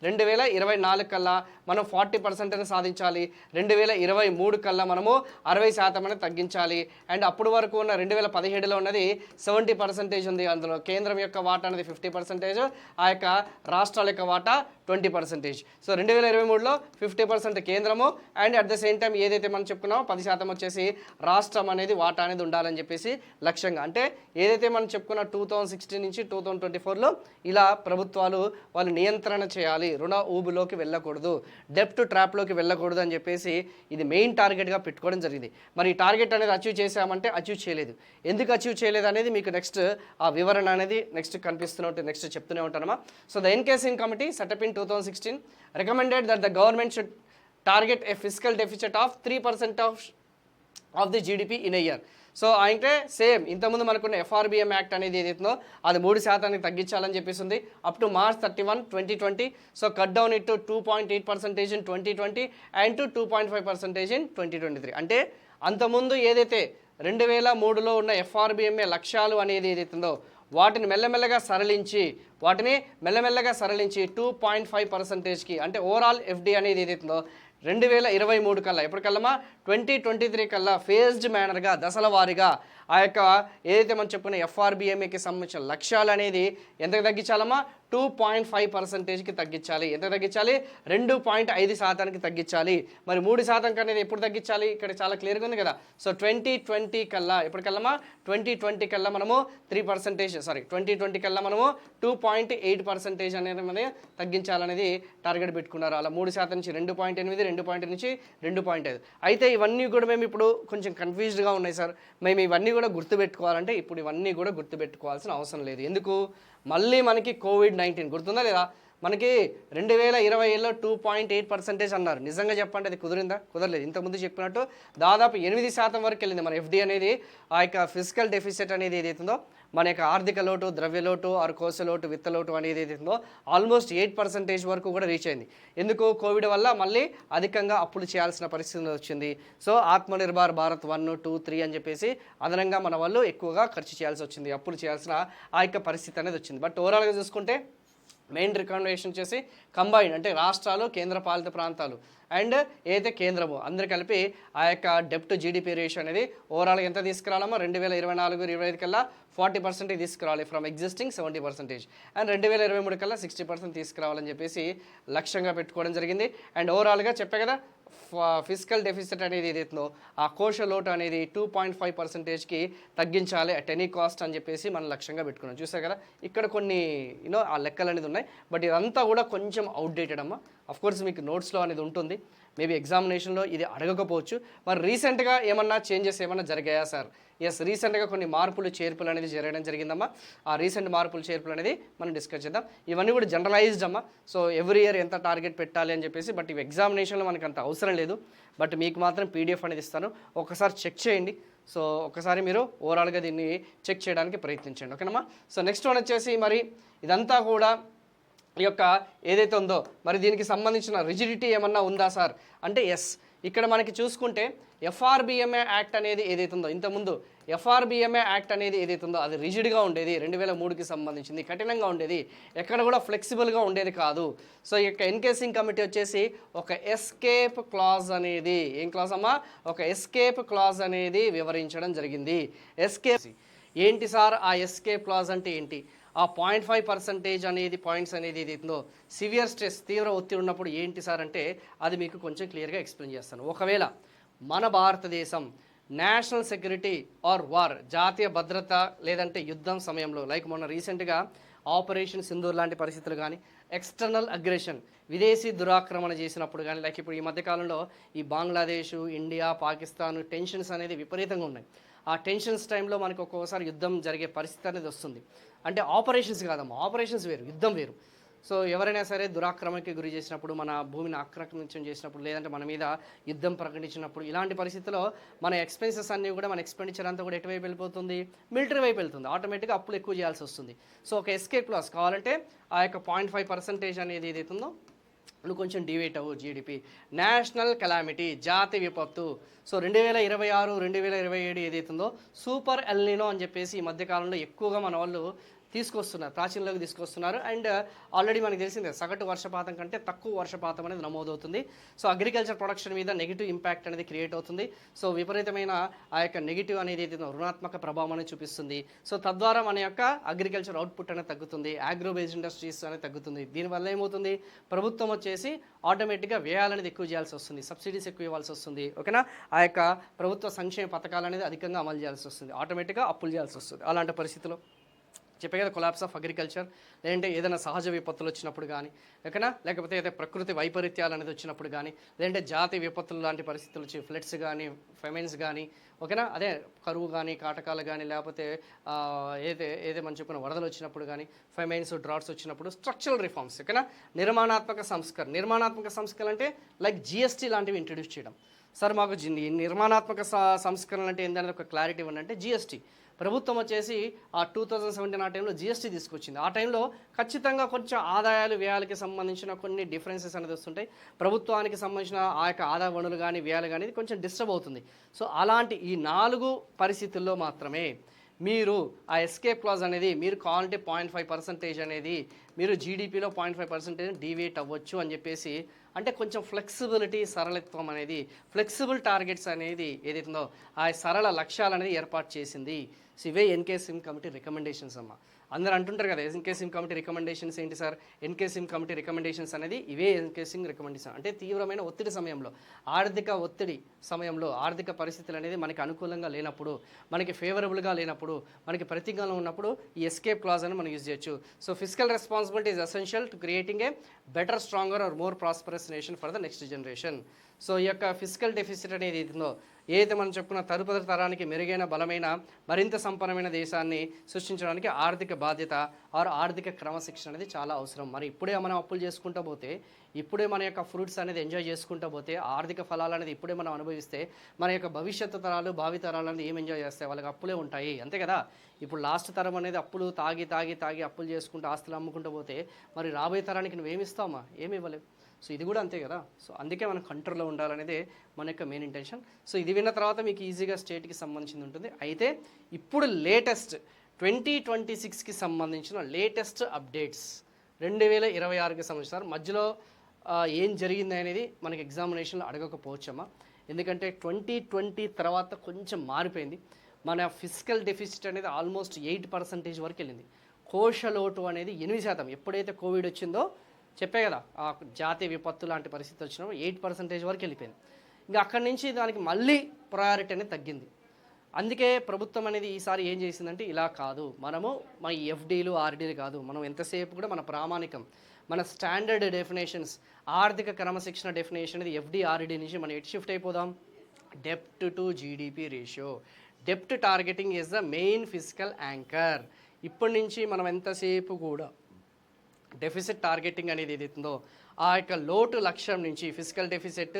2024 కల్లా మనం 40% సాధించాలి. 2023 కల్లా మనము 60% అనేది తగ్గించాలి. అండ్ అప్పుడు వరకు ఉన్న 2017లో ఉన్నది 70% ఉంది. అందులో కేంద్రం యొక్క వాటా అనేది 50%, ఆ యొక్క రాష్ట్రాల యొక్క వాటా 20%. సో 2023లో 50% కేంద్రము and at the same time ఏదైతే మనం చెప్పుకున్నామో 10% వచ్చేసి రాష్ట్రం అనేది వాటా అనేది ఉండాలని చెప్పేసి లక్ష్యంగా. అంటే ఏదైతే మనం చెప్పుకున్న 2016 నుంచి 2024లో ఇలా ప్రభుత్వాలు వాళ్ళు నియంత్రణ చేయాలి, రుణ ఊబులోకి వెళ్ళకూడదు, డెప్ట్ ట్రాప్లోకి వెళ్ళకూడదు అని చెప్పేసి ఇది మెయిన్ టార్గెట్గా పెట్టుకోవడం జరిగింది. మరి ఈ టార్గెట్ అనేది అచీవ్ చేసామంటే అచీవ్ చేయలేదు. ఎందుకు అచీవ్ చేయలేదు అనేది మీకు నెక్స్ట్ ఆ వివరణ అనేది నెక్స్ట్ కనిపిస్తున్నట్టు నెక్స్ట్ చెప్తూనే ఉంటానమ్మా. So the ఎన్కేసింగ్ committee setup in 2016 recommended that the government should target a fiscal deficit of 3% of the GDP in a year. So అంటే సేమ్ ఇంతకుముందు మనకున్న FRBM యాక్ట్ అనేది ఏదైతుందో అది 3% తగ్గించాలని చెప్పేసింది up to March 31, 2020. So cut down it to 2.8% in 2020 and to 2.5% in 2023. అంటే అంతకుముందు ఏదైతే 2003లో ఉన్న FRBMA లక్ష్యాలు అనేది ఏదైతుందో వాటిని మెల్లమెల్లగా సరళించి 2.5%కి అంటే ఓవరాల్ FD అనేది ఏదైతుందో 2023 కల్లా ఎప్పటికల్లా 2023 కల్లా ఫేజ్డ్ మేనర్గా దశల వారీగా ఆ యొక్క ఏదైతే మనం చెప్పుకున్న FRBMAకి సంబంధించిన లక్ష్యాలు అనేది ఎంతకు తగ్గించాలమ్మా 2.5%కి తగ్గించాలి. ఎంత తగ్గించాలి 2.5%కి తగ్గించాలి. మరి 3% అనేది ఎప్పుడు తగ్గించాలి ఇక్కడ చాలా క్లియర్గా ఉంది కదా. సో 2020 కల్లా ఎప్పటికల్లా 2020 కల్లా మనము 2020 కల్లా మనము 2.8% అనేది తగ్గించాలనేది టార్గెట్ పెట్టుకున్నారు. అలా 3% నుంచి 2.8, 2.8 నుంచి 2.5. అయితే ఇవన్నీ కూడా మేము ఇప్పుడు కొంచెం కన్ఫ్యూజ్డ్గా ఉన్నాయి సార్, మేము ఇవన్నీ కూడా గుర్తుపెట్టుకోవాలంటే ఇప్పుడు ఇవన్నీ కూడా గుర్తుపెట్టుకోవాల్సిన అవసరం లేదు. ఎందుకు మళ్ళీ మనకి COVID-19 గుర్తుందా లేదా? మనకి 2020లో 2.8% అన్నారు. నిజంగా చెప్పండి అది కుదిరిందా? కుదరలేదు. ఇంతకుముందు చెప్పినట్టు దాదాపు 8% వరకు వెళ్ళింది మన FD అనేది. ఆ యొక్క ఫిజికల్ డెఫిసిట్ అనేది ఏదైతుందో మన యొక్క ఆర్థిక లోటు, ద్రవ్య లోటు, ఆర్ కోశ లోటు, విత్త లోటు అనేది ఏదైతుందో ఆల్మోస్ట్ 8% వరకు కూడా రీచ్ అయింది. ఎందుకు కోవిడ్ వల్ల మళ్ళీ అధికంగా అప్పులు చేయాల్సిన పరిస్థితి వచ్చింది. సో ఆత్మనిర్భర్ భారత్ 1, 2, 3 అని చెప్పేసి అదనంగా మన వాళ్ళు ఎక్కువగా ఖర్చు చేయాల్సి వచ్చింది, అప్పులు చేయాల్సిన ఆ యొక్క పరిస్థితి అనేది వచ్చింది. బట్ ఓవరాల్గా చూసుకుంటే మెయిన్ రికమెండేషన్ చేసి కంబైన్ అంటే రాష్ట్రాలు, కేంద్ర పాలిత ప్రాంతాలు అండ్ ఏదైతే కేంద్రమో అందరు కలిపి ఆ యొక్క డెప్ట్ జీడిపి రేషియో అనేది ఓవరాల్గా ఎంత తీసుకురావాలమో 2024-25 కల్లా 40% తీసుకురావాలి ఫ్రమ్ ఎగ్జిస్టింగ్ 70% అండ్ 2023 కల్లా 60% తీసుకురావాలని చెప్పేసి లక్ష్యంగా పెట్టుకోవడం జరిగింది. అండ్ ఓవరాల్గా చెప్పే కదా ఫిజికల్ డెఫిసిట్ అనేది ఏదైతుందో ఆ కోశ లోటు అనేది 2.5%కి తగ్గించాలి అట్ ఎనీ కాస్ట్ అని చెప్పేసి మనం లక్ష్యంగా పెట్టుకున్నాం. చూసారు కదా ఇక్కడ కొన్ని ఆ లెక్కలు అనేది ఉన్నాయి. బట్ ఇదంతా కూడా కొంచెం అవుట్డేటెడ్ అమ్మా. అఫ్కోర్స్ మీకు నోట్స్లో అనేది ఉంటుంది, మేబీ ఎగ్జామినేషన్లో ఇది అడగకపోవచ్చు. మరి రీసెంట్గా ఏమన్నా చేంజెస్ ఏమన్నా జరిగాయా సార్? ఎస్, రీసెంట్గా కొన్ని మార్పులు చేర్పులు అనేది జరగడం జరిగిందమ్మా. ఆ రీసెంట్ మార్పులు చేర్పులు అనేది మనం డిస్కస్ చేద్దాం. ఇవన్నీ కూడా జనరలైజ్డ్ అమ్మా. సో ఎవ్రీ ఇయర్ ఎంత టార్గెట్ పెట్టాలి అని చెప్పేసి, బట్ ఇవి ఎగ్జామినేషన్లో మనకు అంత అవసరం లేదు. బట్ మీకు మాత్రం PDF అనేది ఇస్తాను, ఒకసారి చెక్ చేయండి. సో ఒకసారి మీరు ఓవరాల్గా దీన్ని చెక్ చేయడానికి ప్రయత్నించండి, ఓకేనమ్మా. సో నెక్స్ట్ వన్ వచ్చేసి మరి ఇదంతా కూడా ఈ యొక్క ఏదైతే ఉందో మరి దీనికి సంబంధించిన రిజిడిటీ ఏమన్నా ఉందా సార్ అంటే ఎస్. ఇక్కడ మనకి చూసుకుంటే FRBMA యాక్ట్ అనేది ఏదైతుందో ఇంతకుముందు FRBMA యాక్ట్ అనేది ఏదైతుందో అది రిజిడ్గా ఉండేది, 2003కి సంబంధించింది, కఠినంగా ఉండేది, ఎక్కడ కూడా ఫ్లెక్సిబుల్గా ఉండేది కాదు. సో ఈ యొక్క ఎన్కేసింగ్ కమిటీ వచ్చేసి ఒక ఎస్కేప్ క్లాజ్ అనేది ఏం క్లాజ్ అమ్మా ఒక ఎస్కేప్ క్లాజ్ అనేది వివరించడం జరిగింది. ఎస్కేప్ ఏంటి సార్? ఆ ఎస్కేప్ క్లాజ్ అంటే ఏంటి? ఆ 0.5% అనేది పాయింట్స్ అనేది ఏదైతుందో సివియర్ స్ట్రెస్ తీవ్ర ఒత్తిడి ఉన్నప్పుడు ఏంటి సార్ అంటే అది మీకు కొంచెం క్లియర్గా ఎక్స్ప్లెయిన్ చేస్తాను. ఒకవేళ మన భారతదేశం నేషనల్ సెక్యూరిటీ ఆర్ వార్ జాతీయ భద్రత లేదంటే యుద్ధం సమయంలో లైక్ మొన్న రీసెంట్గా ఆపరేషన్ సింధూర్ లాంటి పరిస్థితులు కానీ ఎక్స్టర్నల్ అగ్రెషన్ విదేశీ దురాక్రమణ చేసినప్పుడు కానీ లైక్ ఇప్పుడు ఈ మధ్యకాలంలో ఈ బంగ్లాదేశ్, ఇండియా, పాకిస్తాన్ టెన్షన్స్ అనేది విపరీతంగా ఉన్నాయి. ఆ టెన్షన్స్ టైంలో మనకు ఒక్కోసారి యుద్ధం జరిగే పరిస్థితి అనేది వస్తుంది. అంటే ఆపరేషన్స్ కాదమ్మా, ఆపరేషన్స్ వేరు, యుద్ధం వేరు. సో ఎవరైనా సరే దురాక్రమణకి గురి చేసినప్పుడు, మన భూమిని ఆక్రమించడం చేసినప్పుడు, లేదంటే మన మీద యుద్ధం ప్రకటించినప్పుడు, ఇలాంటి పరిస్థితుల్లో మన ఎక్స్పెన్సెస్ అన్నీ కూడా, మన ఎక్స్పెండిచర్ అంతా కూడా ఎటువైపు వెళ్ళిపోతుంది, మిలిటరీ వైపు వెళ్తుంది. ఆటోమేటిక్గా అప్పులు ఎక్కువ చేయాల్సి వస్తుంది. సో ఒక ఎస్కేప్ క్లాస్ కావాలంటే ఆ యొక్క 0.5% అనేది ఏదైతుందో నువ్వు కొంచెం డివేట్ అవ్వు. జీడిపి, నేషనల్ కెలామిటీ, జాతి విపత్తు. సో 2026, 2027 ఏదైతుందో సూపర్ ఎల్నినో అని చెప్పేసి ఈ మధ్యకాలంలో ఎక్కువగా మన వాళ్ళు తీసుకొస్తున్నారు, ప్రాచీనలోకి తీసుకొస్తున్నారు. అండ్ ఆల్రెడీ మనకు తెలిసిందే, సగటు వర్షపాతం కంటే తక్కువ వర్షపాతం అనేది నమోదవుతుంది. సో అగ్రికల్చర్ ప్రొడక్షన్ మీద నెగిటివ్ ఇంపాక్ట్ అనేది క్రియేట్ అవుతుంది. సో విపరీతమైన ఆ యొక్క నెగిటివ్ అనేది ఏదైతే రుణాత్మక ప్రభావం అనేది చూపిస్తుంది. సో తద్వారా మన యొక్క అగ్రికల్చర్ అవుట్పుట్ అనేది తగ్గుతుంది, అగ్రో బేస్డ్ ఇండస్ట్రీస్ అనేది తగ్గుతుంది. దీనివల్ల ఏమవుతుంది, ప్రభుత్వం వచ్చేసి ఆటోమేటిక్గా వ్యయాలనేది ఎక్కువ చేయాల్సి వస్తుంది, సబ్సిడీస్ ఎక్కువ ఇవ్వాల్సి వస్తుంది. ఓకేనా, ఆ యొక్క ప్రభుత్వ సంక్షేమ పథకాలు అనేది అధికంగా అమలు చేయాల్సి వస్తుంది, ఆటోమేటిక్గా అప్పులు చేయాల్సి వస్తుంది. అలాంటి పరిస్థితుల్లో చెప్పే కదా కొలాప్స్ ఆఫ్ అగ్రికల్చర్, లేదంటే ఏదైనా సహజ విపత్తులు వచ్చినప్పుడు కానీ, ఓకేనా, లేకపోతే ఏదైతే ప్రకృతి వైపరీత్యాలు అనేది వచ్చినప్పుడు కానీ, లేదంటే జాతి విపత్తులు లాంటి పరిస్థితులు వచ్చి ఫ్లడ్స్ కానీ, ఫెమైన్స్ కానీ, ఓకేనా, అదే కరువు కానీ, కాటకాలు కానీ, లేకపోతే ఏదైతే మనం చెప్పుకున్న వరదలు వచ్చినప్పుడు కానీ, ఫెమైన్స్, డ్రాట్స్ వచ్చినప్పుడు స్ట్రక్చరల్ రిఫార్మ్స్, ఓకేనా, నిర్మాణాత్మక సంస్కరణ అంటే లైక్ జిఎస్టీ లాంటివి ఇంట్రడ్యూస్ చేయడం. సార్ మాకు నిర్మాణాత్మక సంస్కరణలు అంటే ఏంటనేది ఒక క్లారిటీ ఇవ్వండి. జిఎస్టీ ప్రభుత్వం వచ్చేసి ఆ 2017 ఆ టైంలో జిఎస్టీ తీసుకొచ్చింది. ఆ టైంలో ఖచ్చితంగా కొంచెం ఆదాయాలు వ్యయాలకి సంబంధించిన కొన్ని డిఫరెన్సెస్ అనేది వస్తుంటాయి. ప్రభుత్వానికి సంబంధించిన ఆ యొక్క ఆదాయ వనరులు కానీ వ్యయాలు కానీ కొంచెం డిస్టర్బ్ అవుతుంది. సో అలాంటి ఈ 4 పరిస్థితుల్లో మాత్రమే మీరు ఆ ఎస్కేప్ క్లాజ్ అనేది మీరు కావాలంటే 0.5% అనేది మీరు జీడిపిలో 0.5% డీవియేట్ అవ్వచ్చు అని చెప్పేసి, అంటే కొంచెం ఫ్లెక్సిబిలిటీ, సరళత్వం అనేది, ఫ్లెక్సిబుల్ టార్గెట్స్ అనేది ఏదైతుందో ఆ సరళ లక్ష్యాలు అనేది ఏర్పాటు చేసింది. సో ఇవే ఎన్కే సిమ్ కమిటీ రికమెండేషన్స్ అమ్మ. అందరూ అంటుంటారు కదా ఎన్కే సిమ్ కమిటీ రికమెండేషన్స్ ఏంటి sir, NK SIM committee recommendations అనేది ఇవే ఎన్కే సిమ్ రికమెండేషన్. అంటే తీవ్రమైన ఒత్తిడి సమయంలో, ఆర్థిక ఒత్తిడి సమయంలో, ఆర్థిక పరిస్థితులు అనేది మనకి అనుకూలంగా లేనప్పుడు, మనకి ఫేవరబుల్గా లేనప్పుడు, మనకి ప్రతిజ్ఞలో ఉన్నప్పుడు ఈ ఎస్కేప్ క్లాజ్ అని మనం యూజ్ చేయొచ్చు. So physical responsibility is essential to creating a better, stronger or more prosperous nation for the next generation. So ఈ యొక్క ఫిజికల్ డెఫిసిట్ అనేది ఏదో ఏదైతే మనం చెప్పుకున్న తదుపరి తరానికి మెరుగైన, బలమైన, మరింత సంపన్నమైన దేశాన్ని సృష్టించడానికి ఆర్థిక బాధ్యత ఆర్ ఆర్థిక క్రమశిక్షణ అనేది చాలా అవసరం. మరి ఇప్పుడే మనం అప్పులు చేసుకుంటూ పోతే, ఇప్పుడే మన యొక్క ఫ్రూట్స్ అనేది ఎంజాయ్ చేసుకుంటూ పోతే, ఆర్థిక ఫలాలు అనేది ఇప్పుడే మనం అనుభవిస్తే, మన యొక్క భవిష్యత్తు తరాలు, భావి తరాలు అనేది ఏం ఎంజాయ్ చేస్తాయి, వాళ్ళకి అప్పులే ఉంటాయి, అంతే కదా. ఇప్పుడు లాస్ట్ తరం అనేది అప్పులు తాగి అప్పులు చేసుకుంటూ ఆస్తులు అమ్ముకుంటూ పోతే, మరి రాబోయే తరానికి నువ్వేమిస్తావమ్మా, ఏమి ఇవ్వలేవు. సో ఇది కూడా అంతే కదా. సో అందుకే మనం కంట్రోల్లో ఉండాలనేదే మన యొక్క మెయిన్ ఇంటెన్షన్. సో ఇది విన్న తర్వాత మీకు ఈజీగా స్టేట్కి సంబంధించింది ఉంటుంది. అయితే ఇప్పుడు లేటెస్ట్ 2026కి సంబంధించిన లేటెస్ట్ అప్డేట్స్ 2026కి సంబంధించిన మధ్యలో ఏం జరిగింది అనేది మనకి ఎగ్జామినేషన్లో అడగకపోవచ్చమ్మా. ఎందుకంటే 2020 తర్వాత కొంచెం మారిపోయింది. మన ఫిజికల్ డెఫిసిట్ అనేది ఆల్మోస్ట్ 8% వరకు వెళ్ళింది. కోశ లోటు అనేది 8%. ఎప్పుడైతే కోవిడ్ వచ్చిందో చెప్పే కదా, ఆ జాతీయ విపత్తు లాంటి పరిస్థితి వచ్చినప్పుడు 8% వరకు వెళ్ళిపోయింది. ఇంకా అక్కడి నుంచి దానికి మళ్ళీ ప్రయారిటీ అనేది తగ్గింది. అందుకే ప్రభుత్వం అనేది ఈసారి ఏం చేసిందంటే, ఇలా కాదు, మనము మన ఎఫ్డీలు, ఆర్డీలు కాదు, మనం ఎంతసేపు కూడా మన ప్రామాణికం, మన స్టాండర్డ్ డెఫినేషన్స్, ఆర్థిక క్రమశిక్షణ డెఫినేషన్ అనేది ఎఫ్డీ, ఆర్డీ నుంచి మనం ఎటు షిఫ్ట్ అయిపోదాం, డెప్ట్ to GDP ratio. డెప్ట్ targeting is the main physical anchor. ఇప్పటి నుంచి మనం ఎంతసేపు కూడా డెఫిసిట్ టార్గెటింగ్ అనేది ఏదైతుందో ఆ యొక్క లోటు లక్ష్యం నుంచి, ఫిజికల్ డెఫిసిట్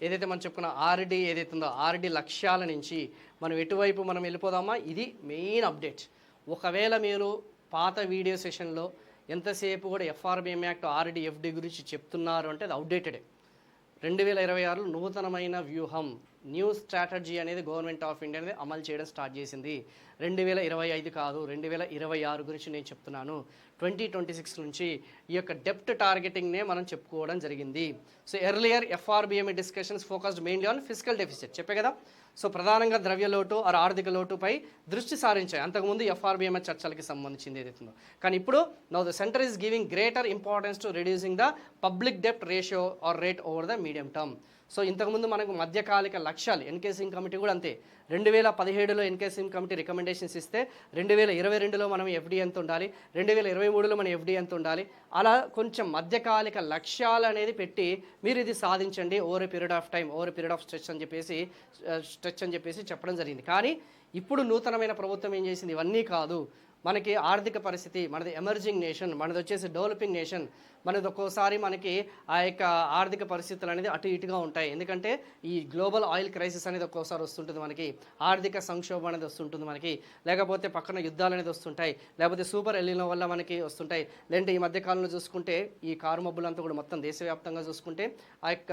ఏదైతే మనం చెప్పుకున్న ఆర్డీ ఏదైతుందో ఆర్డీ లక్ష్యాల నుంచి మనం ఎటువైపు మనం వెళ్ళిపోదామా, ఇది మెయిన్ అప్డేట్. ఒకవేళ మీరు పాత వీడియో సెషన్లో ఎంతసేపు కూడా ఎఫ్ఆర్బిఎం యాక్ట్, ఆర్డీ, ఎఫ్డీ గురించి చెప్తున్నారు అంటే అది అవుట్డేటెడే. 2026లో నూతనమైన వ్యూహం, న్యూ స్ట్రాటజీ అనేది గవర్నమెంట్ ఆఫ్ ఇండియా అనేది అమలు చేయడం స్టార్ట్ చేసింది. 2025 కాదు, 2026 గురించి నేను చెప్తున్నాను. 2026 నుంచి ఈ యొక్క డెప్ట్ టార్గెటింగ్నే మనం చెప్పుకోవడం జరిగింది. So earlier FRBMA discussions focused mainly on fiscal deficit, చెప్పే కదా. సో ప్రధానంగా ద్రవ్య లోటు ఆర్ ఆర్థిక లోటుపై దృష్టి సారించాయి అంతకుముందు ఎఫ్ఆర్బిఎంఏ చర్చలకి సంబంధించింది ఏదైతుందో. కానీ ఇప్పుడు now the centre is giving greater importance to reducing the public డెప్ట్ ratio or rate over the medium term. So ఇంతకుముందు మనకు మధ్యకాలిక లక్ష్యాలు ఎన్కే సింగ్ కమిటీ కూడా అంతే. 2017లో ఎన్కే సింగ్ కమిటీ రికమెండేషన్స్ ఇస్తే 2022లో మనం ఎఫ్డీ ఎంత ఉండాలి, 2023లో మన ఎఫ్డీ ఎంత ఉండాలి, అలా కొంచెం మధ్యకాలిక లక్ష్యాలు అనేది పెట్టి మీరు ఇది సాధించండి over a period of time, over a period of stretch అని చెప్పేసి చెప్పడం జరిగింది. కానీ ఇప్పుడు నూతనమైన ప్రభుత్వం ఏం చేసింది, ఇవన్నీ కాదు, మనకి ఆర్థిక పరిస్థితి, మనది ఎమర్జింగ్ నేషన్, మనది వచ్చేసి డెవలపింగ్ నేషన్, మనది ఒక్కోసారి మనకి ఆ యొక్క ఆర్థిక పరిస్థితులు అనేది అటు ఇటుగా ఉంటాయి. ఎందుకంటే ఈ గ్లోబల్ ఆయిల్ క్రైసిస్ అనేది ఒక్కోసారి వస్తుంటుంది మనకి, ఆర్థిక సంక్షోభం అనేది వస్తుంటుంది మనకి, లేకపోతే పక్కన యుద్ధాలు అనేది వస్తుంటాయి, లేకపోతే సూపర్ ఎల్లినో వల్ల మనకి వస్తుంటాయి. లేదంటే ఈ మధ్యకాలంలో చూసుకుంటే ఈ కారు మబ్బులంతా కూడా మొత్తం దేశవ్యాప్తంగా చూసుకుంటే ఆ యొక్క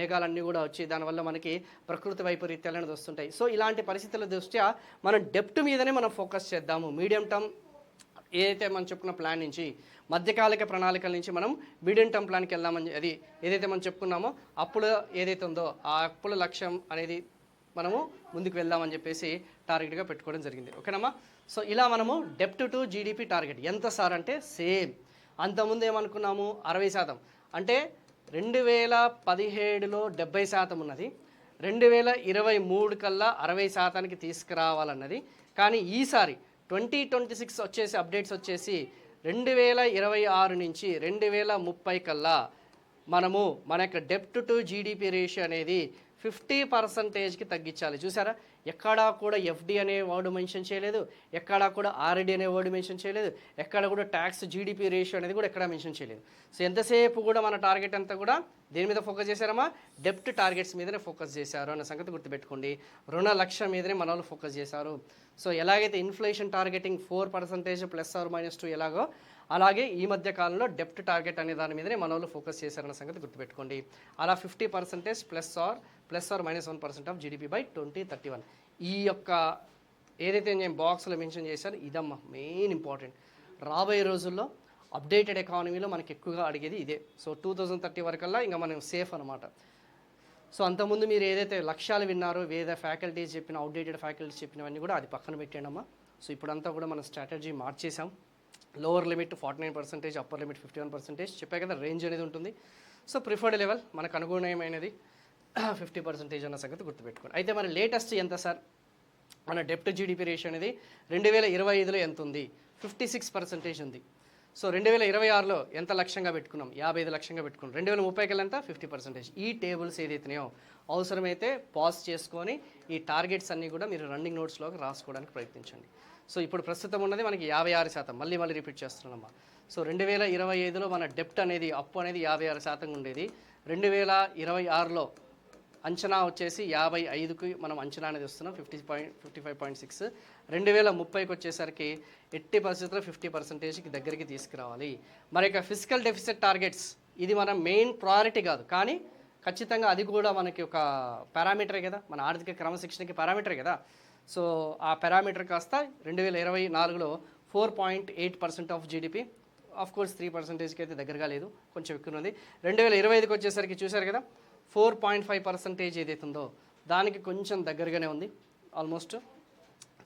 మేఘాలన్నీ కూడా వచ్చి దానివల్ల మనకి ప్రకృతి వైపరీత్యాలు అనేది వస్తుంటాయి. సో ఇలాంటి పరిస్థితుల దృష్ట్యా మనం డెప్ట్ మీదనే మనం ఫోకస్ చేద్దాము. మీడియం టర్మ్ ఏదైతే మనం చెప్పుకున్న ప్లాన్ నుంచి, మధ్యకాలిక ప్రణాళికల నుంచి మనం మీడియం టర్మ్ ప్లాన్కి వెళ్దామని, అది ఏదైతే మనం చెప్పుకున్నామో అప్పులు ఏదైతే ఉందో ఆ అప్పుల లక్ష్యం అనేది మనము ముందుకు వెళ్దామని చెప్పేసి టార్గెట్గా పెట్టుకోవడం జరిగింది. ఓకేనమ్మా. సో ఇలా మనము డెప్ట్ టు జీడిపి టార్గెట్ ఎంత సార్ అంటే సేమ్ అంతకుముందు ఏమనుకున్నాము 60%, అంటే 2017లో 70% ఉన్నది, 2023 కల్లా 60%కి తీసుకురావాలన్నది. కానీ ఈసారి 2026 వచ్చేసి అప్డేట్స్ వచ్చేసి 2026 నుంచి 2030 కల్లా మనము మన యొక్క డెప్ట్ టు జీడిపి రేషియో అనేది 50%కి తగ్గించాలి. చూసారా, ఎక్కడా కూడా ఎఫ్డి అనే వర్డ్ మెన్షన్ చేయలేదు, ఎక్కడా కూడా ఆర్డి అనే వర్డ్ మెన్షన్ చేయలేదు, ఎక్కడ కూడా ట్యాక్స్ జీడిపి రేషియో అనేది కూడా ఎక్కడా మెన్షన్ చేయలేదు. సో ఎంతసేపు కూడా మన టార్గెట్ అంతా కూడా దేని మీద ఫోకస్ చేశారమ్మా, డెప్ట్ టార్గెట్స్ మీదనే ఫోకస్ చేశారు అన్న సంగతి గుర్తుపెట్టుకోండి. రుణ లక్ష్యం మీదనే మన వాళ్ళు ఫోకస్ చేశారు. సో ఎలాగైతే ఇన్ఫ్లేషన్ టార్గెటింగ్ 4% +or -2 ఎలాగో, అలాగే ఈ మధ్య కాలంలో డెప్ట్ టార్గెట్ అనే దాని మీదనే మన వాళ్ళు ఫోకస్ చేశారన్న సంగతి గుర్తుపెట్టుకోండి. అలా 50% +or-1% ఆఫ్ జీడిపి బై 2031. ఈ యొక్క ఏదైతే నేను బాక్స్లో మెన్షన్ చేశాను ఇదమ్మా మెయిన్ ఇంపార్టెంట్. రాబోయే రోజుల్లో అప్డేటెడ్ ఎకానమీలో మనకి ఎక్కువగా అడిగేది ఇదే. సో 2030 వరకల్లా ఇంకా మనం సేఫ్ అనమాట. సో అంతకుముందు మీరు ఏదైతే లక్ష్యాలు విన్నారో, వేరే ఫ్యాకల్టీస్ చెప్పిన, అవుట్డేటెడ్ ఫ్యాకల్టీస్ చెప్పినవన్నీ కూడా అది పక్కన పెట్టాడమ్మా. సో ఇప్పుడంతా కూడా మన స్ట్రాటజీ మార్చేసాం. Lower limit 49%, upper limit 51%. చెప్పే కదా రేంజ్ అనేది ఉంటుంది. సో ప్రిఫర్డ్ లెవెల్ మనకు అనుగుణమైనది 50% అన్న సంగతి గుర్తుపెట్టుకోండి. అయితే మరి లేటెస్ట్ ఎంత సార్ మన డెప్ట్ జీడిపి రేషియో అనేది 2025లో ఎంత ఉంది? 56% ఉంది. సో 2026లో ఎంత లక్ష్యంగా పెట్టుకున్నాం? 55 లక్ష్యంగా పెట్టుకున్నాం. 2030 కల్లా ఎంత? 50%. ఈ టేబుల్స్ ఏదైతున్నాయో అవసరమైతే పాజ్ చేసుకొని ఈ టార్గెట్స్ అన్నీ కూడా మీరు రన్నింగ్ నోట్స్లోకి రాసుకోవడానికి ప్రయత్నించండి. సో ఇప్పుడు ప్రస్తుతం ఉన్నది మనకి 56%. మళ్ళీ రిపీట్ చేస్తున్నామమ్మా. సో 2025లో మన డెప్ట్ అనేది, అప్పు అనేది 56% ఉండేది. 2026లో అంచనా వచ్చేసి 55కి మనం అంచనా అనేది వస్తున్నాం, 55.6. 2030కి వచ్చేసరికి ఎట్టి పరిస్థితుల్లో 50%కి దగ్గరికి తీసుకురావాలి. మరి ఇక ఫిజికల్ డెఫిసిట్ టార్గెట్స్ ఇది మన మెయిన్ ప్రయారిటీ కాదు, కానీ ఖచ్చితంగా అది కూడా మనకి ఒక పారామీటరే కదా, మన ఆర్థిక క్రమశిక్షణకి పారామీటరే కదా. సో ఆ పారామీటర్ కాస్త 2024లో 4.8% ఆఫ్ జీడిపి, ఆఫ్ కోర్స్ 3%కి అయితే దగ్గరగా లేదు, కొంచెం ఎక్కువ ఉంది. 2025కి వచ్చేసరికి చూశారు కదా 4.5% ఏదైతే ఉందో దానికి కొంచెం దగ్గరగానే ఉంది. ఆల్మోస్ట్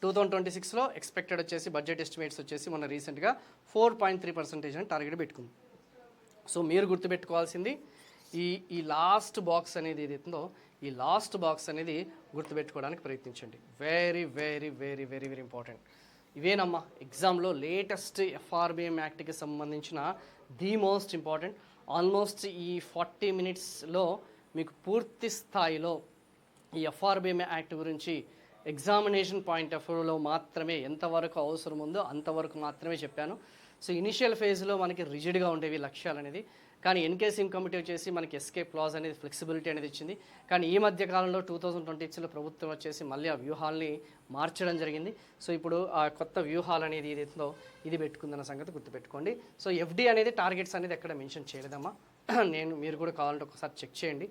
2026లో ఎక్స్పెక్టెడ్ వచ్చేసి బడ్జెట్ ఎస్టిమేట్స్ వచ్చేసి మన రీసెంట్గా 4.3% అని టార్గెట్ పెట్టుకుంది. సో మీరు గుర్తుపెట్టుకోవాల్సింది ఈ లాస్ట్ బాక్స్ అనేది ఏదైతుందో ఈ లాస్ట్ బాక్స్ అనేది గుర్తుపెట్టుకోవడానికి ప్రయత్నించండి. Very very very very very important. ఇవేనమ్మా ఎగ్జామ్లో లేటెస్ట్ ఎఫ్ఆర్బిఎం యాక్ట్కి సంబంధించిన ది మోస్ట్ ఇంపార్టెంట్. ఆల్మోస్ట్ ఈ 40 మినిట్స్లో మీకు పూర్తి స్థాయిలో ఈ ఎఫ్ఆర్బిఎం యాక్ట్ గురించి ఎగ్జామినేషన్ పాయింట్ ఆఫ్ వ్యూలో మాత్రమే ఎంతవరకు అవసరం ఉందో అంతవరకు మాత్రమే చెప్పాను. సో ఇనిషియల్ ఫేజ్లో మనకి రిజిడ్గా ఉండేవి లక్ష్యాలు అనేది, కానీ ఎన్కేసింగ్ కమిటీ వచ్చేసి మనకి ఎస్కేప్ క్లాజ్ అనేది ఫ్లెక్సిబిలిటీ అనేది ఇచ్చింది. కానీ ఈ మధ్య కాలంలో 2026లో ప్రభుత్వం వచ్చేసి మళ్ళీ ఆ వ్యూహాల్ని మార్చడం జరిగింది. సో ఇప్పుడు ఆ కొత్త వ్యూహాలు అనేది ఏదైతుందో ఇది పెట్టుకుందన్న సంగతి గుర్తుపెట్టుకోండి. సో ఎఫ్డి అనేది టార్గెట్స్ అనేది ఎక్కడ మెన్షన్ చేయలేదమ్మా. మీరు కూడా కావాలంటే ఒకసారి చెక్ చేయండి.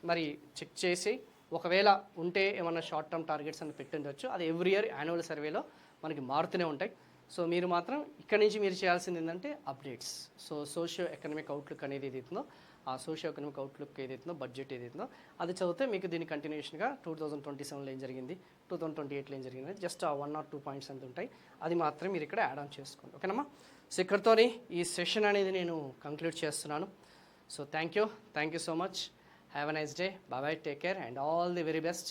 మరి చెక్ చేసి ఒకవేళ ఉంటే ఏమన్నా షార్ట్ టర్మ్ టార్గెట్స్ అని పెట్టిండొచ్చు. అది ఎవ్రీ ఇయర్ యాన్యువల్ సర్వేలో మనకి మారుతూనే ఉంటాయి. సో మీరు మాత్రం ఇక్కడ నుంచి మీరు చేయాల్సింది ఏంటంటే updates. So socio economic outlook అనేది ఏదైతుందో ఆ సోషియో ఎకనామిక్ అవుట్లుక్ ఏదైతుందో బడ్జెట్ ఏదైతుందో అది చదివితే మీకు దీని కంటిన్యూషన్గా 2027లో ఏం జరిగింది, 2028లో ఏం జరిగింది, జస్ట్ ఆ 1 or 2 పాయింట్స్ అంత ఉంటాయి. అది మాత్రం మీరు ఇక్కడ యాడ్ ఆన్ చేసుకోండి. ఓకేనమ్మా. సో ఇక్కడితోని ఈ సెషన్ అనేది నేను కంక్లూడ్ చేస్తున్నాను. So thank you so much. Have a nice day. Bye, take care and all the very best.